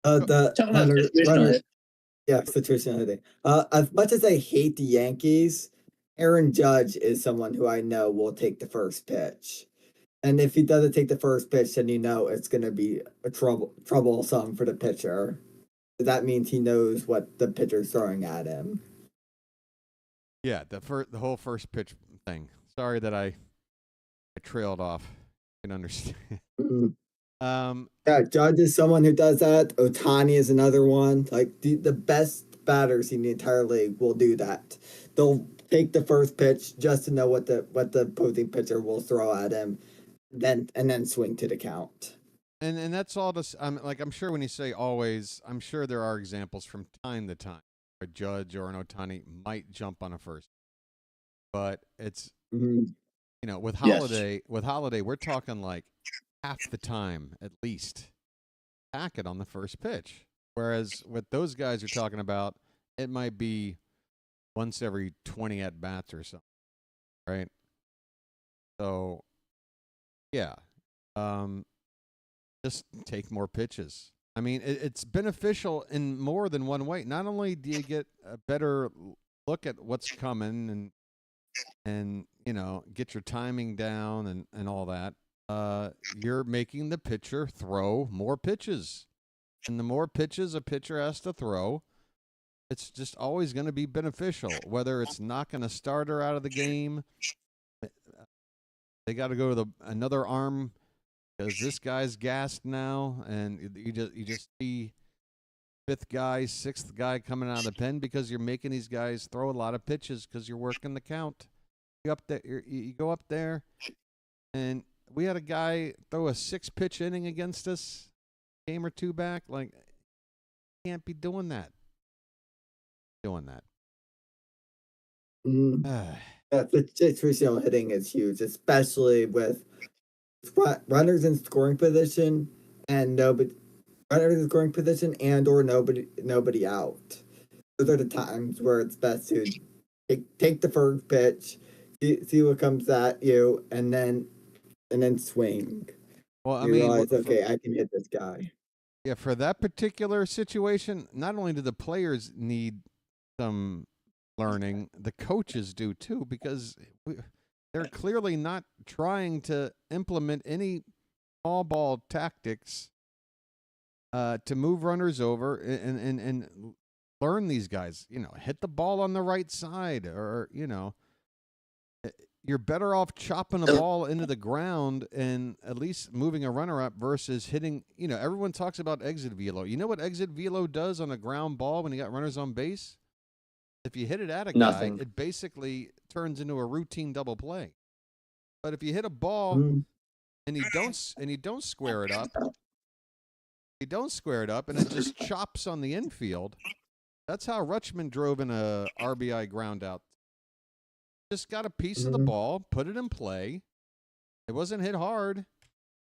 Situationality. As much as I hate the Yankees, Aaron Judge is someone who I know will take the first pitch. And if he doesn't take the first pitch, then it's going to be troublesome for the pitcher. That means he knows what the pitcher's throwing at him. Yeah, the whole first pitch thing. Sorry that I trailed off. You can understand. Yeah, Judge is someone who does that. Ohtani is another one. Like the best batters in the entire league will do that. They'll take the first pitch just to know what the opposing pitcher will throw at him, and then swing to the count. and that's all. I'm sure when you say always, I'm sure there are examples from time to time where a Judge or an Otani might jump on a first, but it's Mhm. with Yes. Holiday, we're talking like half the time at least pack it on the first pitch. Whereas with those guys you're talking about, it might be once every 20 at bats or something, right? So yeah, just take more pitches. I mean, it's beneficial in more than one way. Not only do you get a better look at what's coming and get your timing down and all that, you're making the pitcher throw more pitches. And the more pitches a pitcher has to throw, it's just always going to be beneficial. Whether it's knocking a starter out of the game, they got to go to another arm because this guy's gassed now, and you just see fifth guy, sixth guy coming out of the pen because you're making these guys throw a lot of pitches because you're working the count. You go up there, and we had a guy throw a 6-pitch inning against us, game or two back. Like, can't be doing that. Mhm. Yeah, the situational hitting is huge, especially with runners in scoring position and runners in scoring position and or nobody out. Those are the times where it's best to take the first pitch, see what comes at you, and then swing. Well, I You mean, realize, okay, I can hit this guy. yeah, for that particular situation, not only do the players need some learning, the coaches do too, because they're clearly not trying to implement any small ball tactics to move runners over and learn these guys. Hit the ball on the right side, or you're better off chopping the ball into the ground and at least moving a runner up versus hitting. Everyone talks about exit velo. You know what exit velo does on a ground ball when you got runners on base? If you hit it at a guy, Nothing. it basically turns into a routine double play. But if you hit a ball Mhm. and you don't square it up, and it just chops on the infield. That's how Rutschman drove in a RBI ground out. Just got a piece of the Mhm. ball, put it in play. It wasn't hit hard,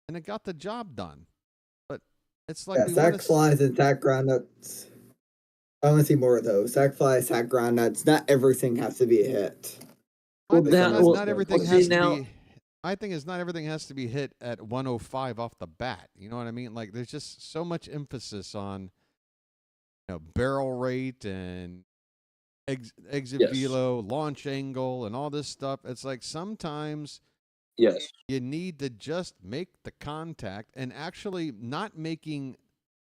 and it got the job done. But it's like Yeah, we want sack to. flies and sack groundnuts. I want to see more of those. Sack flies, sack groundnuts. Not everything has to be a hit. My Well, thing that is well, not well, everything see has to now. be. My thing is not everything has to be hit at 105 off the bat. You know what I mean? Like there's just so much emphasis on barrel rate and exit Yes. velo, launch angle, and all this stuff. It's like sometimes Yes. you need to just make the contact, and actually not making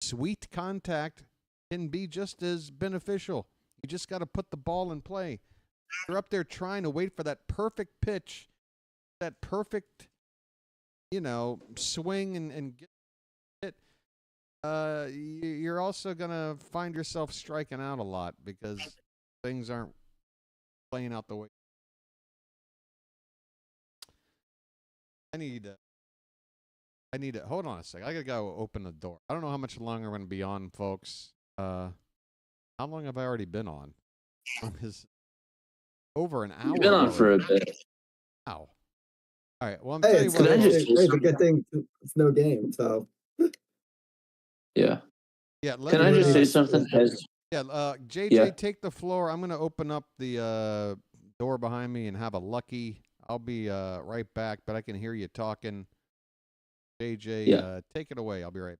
sweet contact can be just as beneficial. You just got to put the ball in play. You're up there trying to wait for that perfect pitch, that perfect, swing and get it. You're also going to find yourself striking out a lot because things aren't playing out the way. I need to hold on a second. I gotta go open the door. I don't know how much longer I'm gonna be on, folks. How long have I already been on? Is over an hour You've been on for a already. bit. Wow. All right. Well, I'm Hey, telling you it's what, Can I it's, folks. just it's, say it's a good something? thing. It's no game, so Yeah. Yeah, let Can me. I just say it's something? Yeah, Yeah. JJ, take the floor. I'm gonna open up the door behind me and have a lucky. I'll be right back, but I can hear you talking. JJ, Yeah. take it away. I'll be right.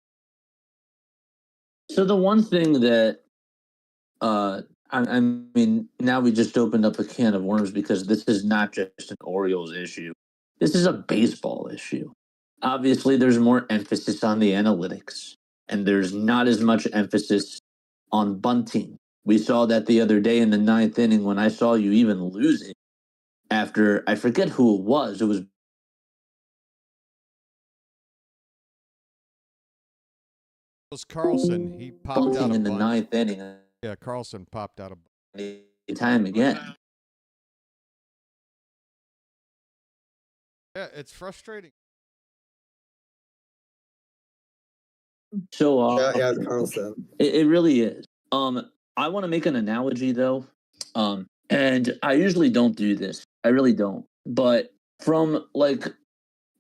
So the one thing that I mean, now we just opened up a can of worms because this is not just an Orioles issue. This is a baseball issue. Obviously, there's more emphasis on the analytics, and there's not as much emphasis on bunting. We saw that the other day in the ninth inning when I saw you even losing after I forget who it was. It was It was Carlson. He popped out bunting a in the bunch. ninth inning. Yeah, Carlson popped out a bunch. Time again. Yeah, it's frustrating. So Yeah, Carlson. it really is. I want to make an analogy though. And I usually don't do this. I really don't. But from like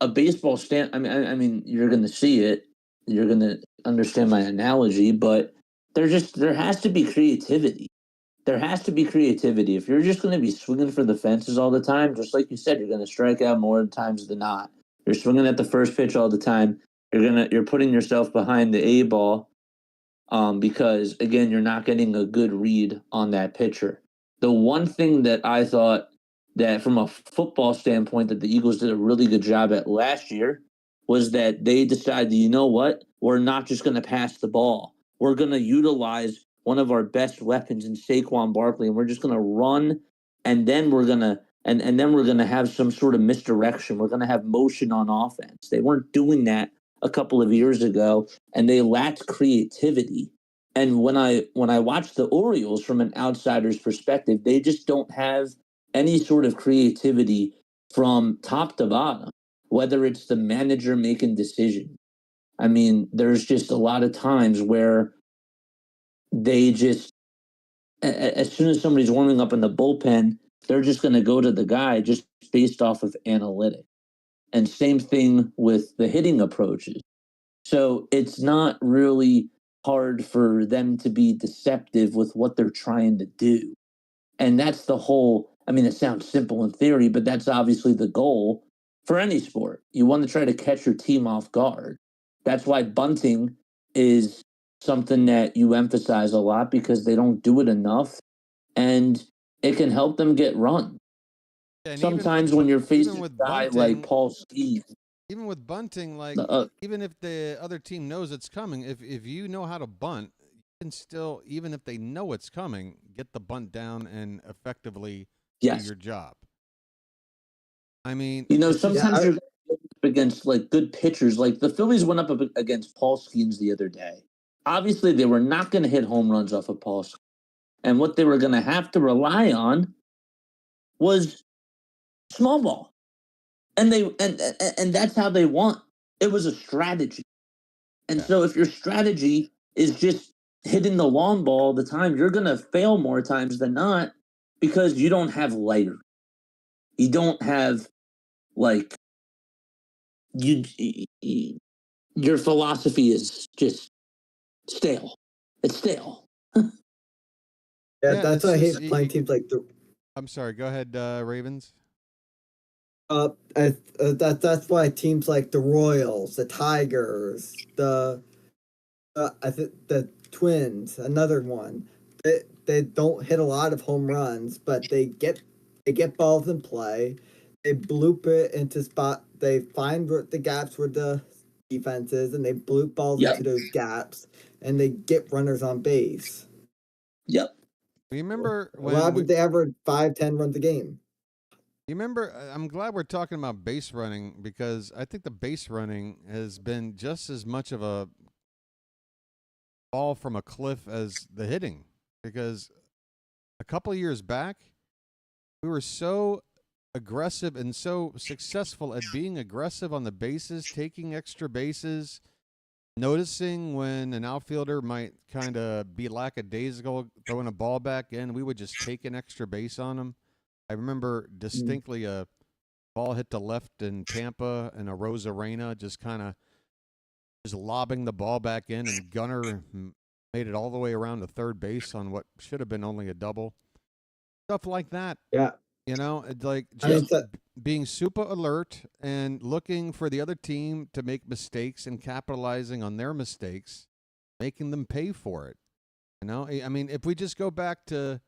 a baseball stand, I mean, you're gonna see it. You're gonna understand my analogy. But there has to be creativity. There has to be creativity. If you're just gonna be swinging for the fences all the time, just like you said, you're gonna strike out more times than not. You're swinging at the first pitch all the time. You're putting yourself behind the A ball, because again, you're not getting a good read on that pitcher. The one thing that I thought that from a football standpoint that the Eagles did a really good job at last year was that they decided, you know what, we're not just going to pass the ball. We're going to utilize one of our best weapons in Saquon Barkley, and we're just going to run, and then we're going to and then we're going to have some sort of misdirection. We're going to have motion on offense. They weren't doing that a couple of years ago, and they lacked creativity. And when I watch the Orioles from an outsider's perspective, they just don't have any sort of creativity from top to bottom, whether it's the manager making decisions. I mean, there's just a lot of times where they just, as soon as somebody's warming up in the bullpen, they're just going to go to the guy just based off of analytics. And same thing with the hitting approaches. So it's not really hard for them to be deceptive with what they're trying to do. And that's the whole, I mean, it sounds simple in theory, but that's obviously the goal for any sport. You want to try to catch your team off guard. That's why bunting is something that you emphasize a lot because they don't do it enough and it can help them get run. And Sometimes when you're facing with a guy bunting, like Paul Steve, even with bunting, like even if the other team knows it's coming, if you know how to bunt, you can still, even if they know it's coming, get the bunt down and effectively do your job. I mean, sometimes you're up against like good pitchers. Like the Phillies went up against Paul Skeens the other day. Obviously, they were not going to hit home runs off of Paul Skeens. And what they were going to have to rely on was small ball. And and that's how they won. It was a strategy. And so if your strategy is just hitting the long ball all the time, you're going to fail more times than not because you don't have lighter. You don't have like your philosophy is just stale. It's stale. That's why I hate playing teams like the. I'm sorry. Go ahead, Ravens. That's why teams like the Royals, the Tigers, I think the Twins, another one. They don't hit a lot of home runs, but they get balls in play. They bloop it into spot. They find the gaps where the defense is, and they bloop balls into those gaps, and they get runners on base. Yep. Remember when they average 5-10 runs a game? You remember, I'm glad we're talking about base running because I think the base running has been just as much of a fall from a cliff as the hitting. Because a couple of years back, we were so aggressive and so successful at being aggressive on the bases, taking extra bases, noticing when an outfielder might kind of be lackadaisical throwing a ball back in. We would just take an extra base on them. I remember distinctly a ball hit to left in Tampa and a Rosarena just kind of just lobbing the ball back in, and Gunnar made it all the way around to third base on what should have been only a double. Stuff like that. Yeah. You know, it's like just being super alert and looking for the other team to make mistakes and capitalizing on their mistakes, making them pay for it. You know, I mean, if we just go back to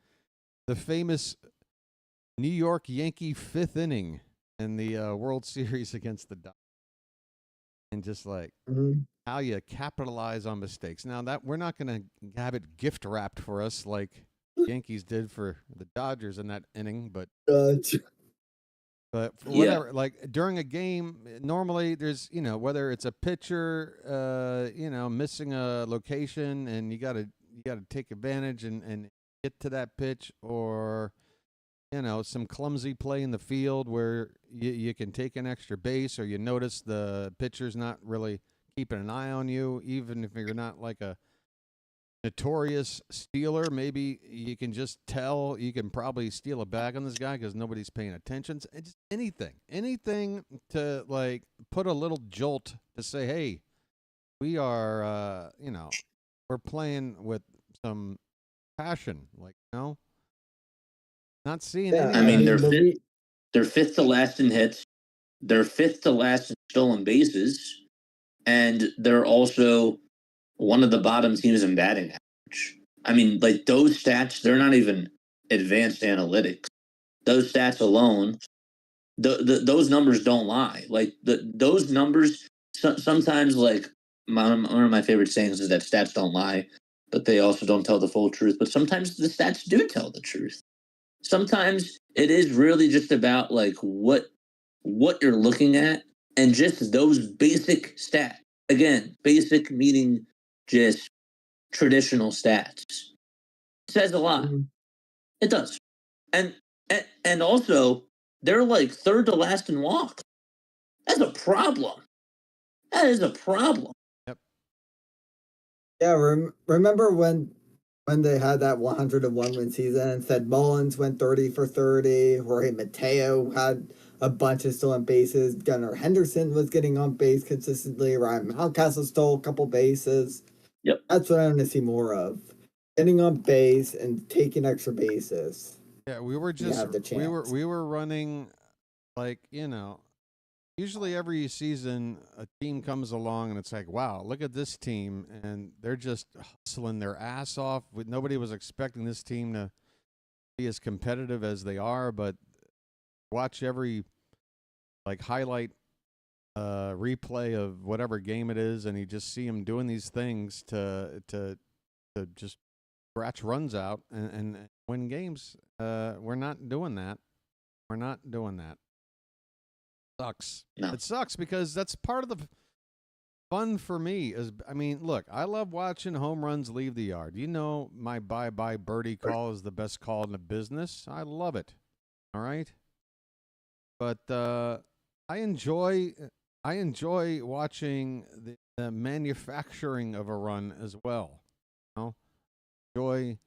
the famous New York Yankee fifth inning in the World Series against the Dodgers, and just like how you capitalize on mistakes. Now that we're not going to have it gift wrapped for us like Yankees did for the Dodgers in that inning, but for whatever, like during a game, normally there's, you know, whether it's a pitcher, you know, missing a location and you got to take advantage and get to that pitch, or you know, some clumsy play in the field where you can take an extra base, or you notice the pitcher's not really keeping an eye on you, even if you're not like a notorious stealer. Maybe you can just tell you can probably steal a bag on this guy because nobody's paying attention. It's just anything to like put a little jolt to say, hey, we are, we're playing with some passion. Like, not seeing Yeah, any I of mean, that. they're fifth to last in hits. They're fifth to last in stolen bases, and they're also one of the bottom teams in batting average. I mean, like those stats, they're not even advanced analytics. Those stats alone, those numbers don't lie. Like those numbers, sometimes like one of my favorite sayings is that stats don't lie, but they also don't tell the full truth. But sometimes the stats do tell the truth. Sometimes it is really just about like what you're looking at and just those basic stats. Again, basic meaning just traditional stats. It says a lot. Mhm. It does. And also they're like third to last in walks. That's a problem. That is a problem. Yep. Yeah, remember when they had that 101 win season and said Mullins went 30 for 30, Jorge Mateo had a bunch of stolen bases, Gunnar Henderson was getting on base consistently, Ryan Mountcastle stole a couple bases. Yep. That's what I want to see more of. Getting on base and taking extra bases. Yeah, we were You have the just we chance. were running like, usually every season a team comes along and it's like, wow, look at this team, and they're just hustling their ass off. Nobody was expecting this team to be as competitive as they are, but watch every like highlight replay of whatever game it is, and you just see them doing these things to just scratch runs out and win games. We're not doing that. We're not doing that. Sucks. No. It sucks because that's part of the fun for me. Look, I love watching home runs leave the yard. My bye-bye birdie call is the best call in the business. I love it. All right? But I enjoy watching the manufacturing of a run as well. Enjoy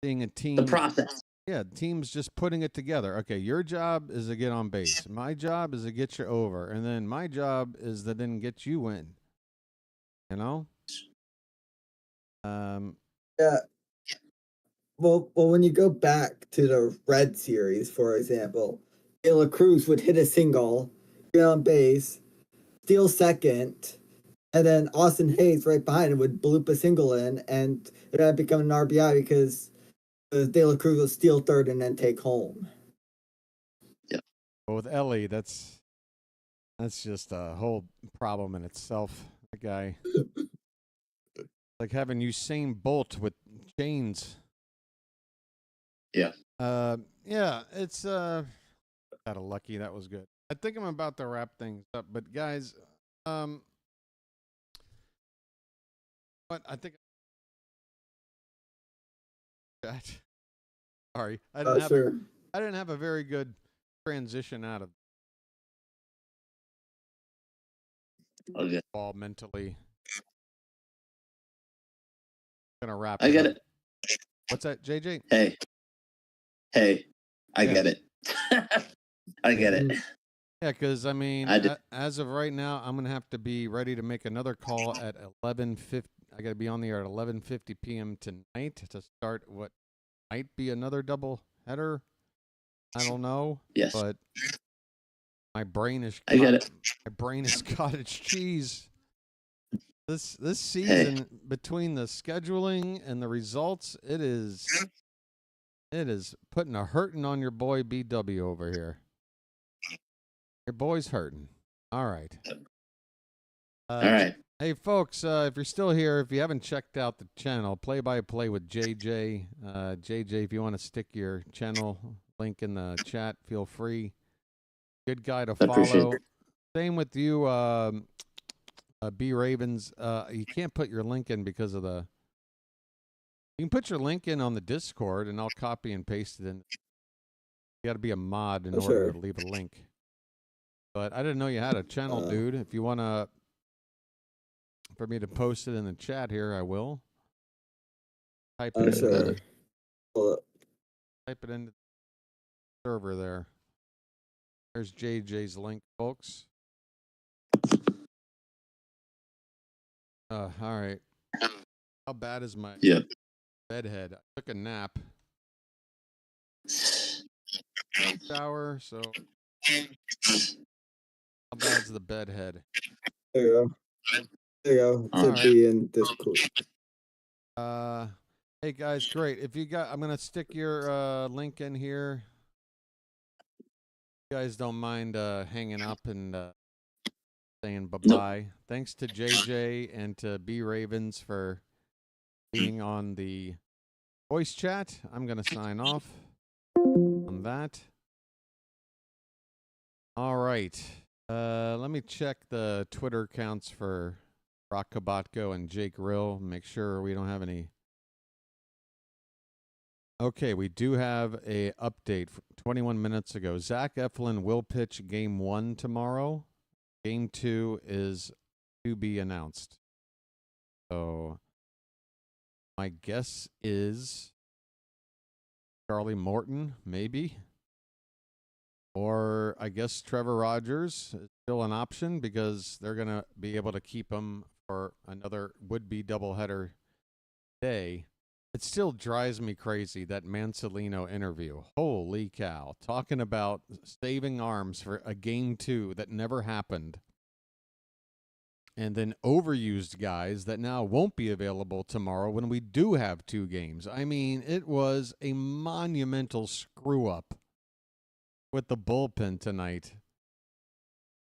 seeing a team. The process. Yeah, teams just putting it together. Okay, your job is to get on base. My job is to get you over, and then my job is to then get you in. Yeah. Well, when you go back to the Red Series, for example, De La Cruz would hit a single, get on base, steal second, and then Austin Hayes right behind him would bloop a single in, and it had become an RBI because De La Cruz would steal third and then take home. Yeah. But with Ellie, that's just a whole problem in itself. That guy, like having Usain Bolt with chains. Yeah. Yeah, it's got a lucky. That was good. I think I'm about to wrap things up, but guys, what I think. Sorry, I didn't have a very good transition out of ball mentally. Gonna wrap. I get it. What's that, JJ? Hey, I get it. I get it. Yeah, because as of right now, I'm gonna have to be ready to make another call at 11:50. I gotta be on the air at 11:50 p.m. tonight to start what might be another double header. I don't know. Yes, but my brain is. I get it. My brain is cottage cheese. This season, between the scheduling and the results, it is putting a hurting on your boy BW over here. Your boy's hurting. All right. All right. Hey, folks, if you're still here, if you haven't checked out the channel, Play by Play with JJ. JJ, if you want to stick your channel link in the chat, feel free. Good guy to follow. Same with you, B Ravens. You can't put your link in because of the. You can put your link in on the Discord, and I'll copy and paste it in. You got to be a mod in order to leave a link. But I didn't know you had a channel, dude. If you want to for me to post it in the chat here, I will. Type it into Sure. type it into the server there. There's JJ's link, folks. All right. How bad is my bedhead? I took a nap. Shower, so how bad's the bedhead? There you go. There you go. It should be in Discord. Hey guys, great. If you got, I'm gonna stick your link in here. You guys don't mind hanging up and saying bye-bye. Nope. Thanks to JJ and to B Ravens for being on the voice chat. I'm gonna sign off on that. All right. Let me check the Twitter accounts for Rock Kabatko and Jake Rill. Make sure we don't have any. Okay, we do have a update 21 minutes ago. Zach Eflin will pitch game 1 tomorrow. Game 2 is to be announced. So my guess is Charlie Morton, maybe. Or I guess Trevor Rogers is still an option because they're going to be able to keep him for another would-be doubleheader day. It still drives me crazy, that Mansolino interview. Holy cow. Talking about saving arms for a game 2 that never happened. And then overused guys that now won't be available tomorrow when we do have 2 games. I mean, it was a monumental screw-up with the bullpen tonight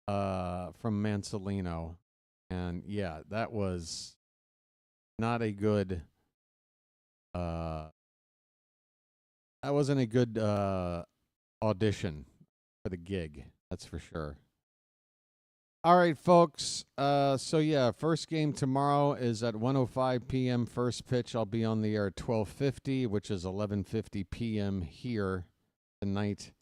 from Mansolino. And, yeah, that was not a good... that wasn't a good audition for the gig, that's for sure. All right, folks. So, yeah, first game tomorrow is at 1:05 p.m. First pitch. I'll be on the air at 12:50, which is 11:50 p.m. here tonight.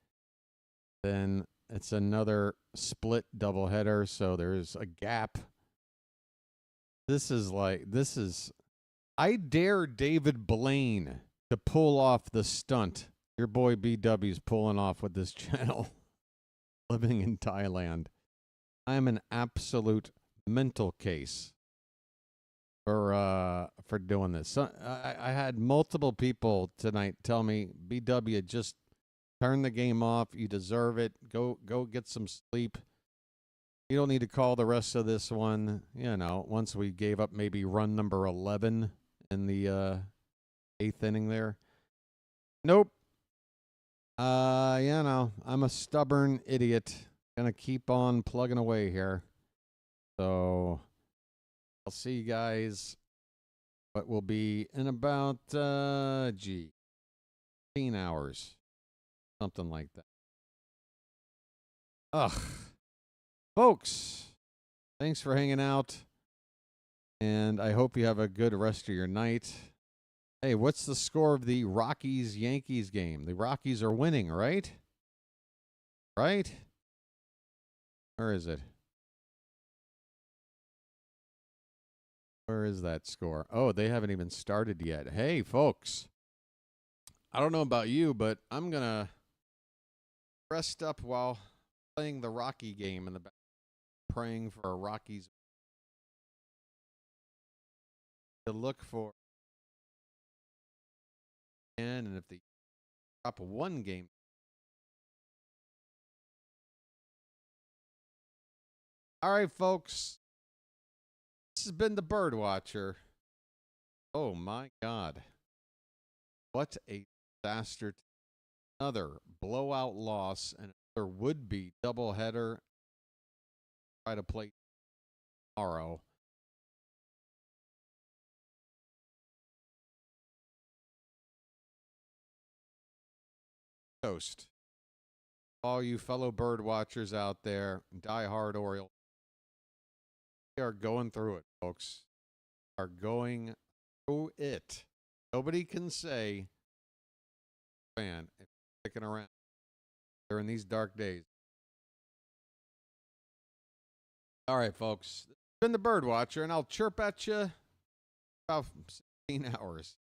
Then it's another split doubleheader, so there's a gap. I dare David Blaine to pull off the stunt your boy BW's pulling off with this channel, living in Thailand. I am an absolute mental case for doing this. So I had multiple people tonight tell me, BW, just turn the game off. You deserve it. Go get some sleep. You don't need to call the rest of this one. You know, once we gave up maybe run number 11 in the 8th inning there. Nope. You know, I'm a stubborn idiot. Gonna keep on plugging away here. So I'll see you guys. What will be in about 15 hours. Something like that. Ugh. Folks, thanks for hanging out. And I hope you have a good rest of your night. Hey, what's the score of the Rockies-Yankees game? The Rockies are winning, right? Right? Where is it? Where is that score? Oh, they haven't even started yet. Hey, folks. I don't know about you, but I'm going to rest up while playing the Rocky game in the back, praying for a Rockies to look for. And if they drop one game. All right, folks. This has been the Bird Watcher. Oh, my God. What a disaster. Another blowout loss and another would-be doubleheader. Try to play tomorrow. Toast. All you fellow bird watchers out there, diehard Orioles. We are going through it, folks. We are going through it. Nobody can say, fan, if you're sticking around during these dark days. All right, folks. been the Bird Watcher, and I'll chirp at you about 16 hours.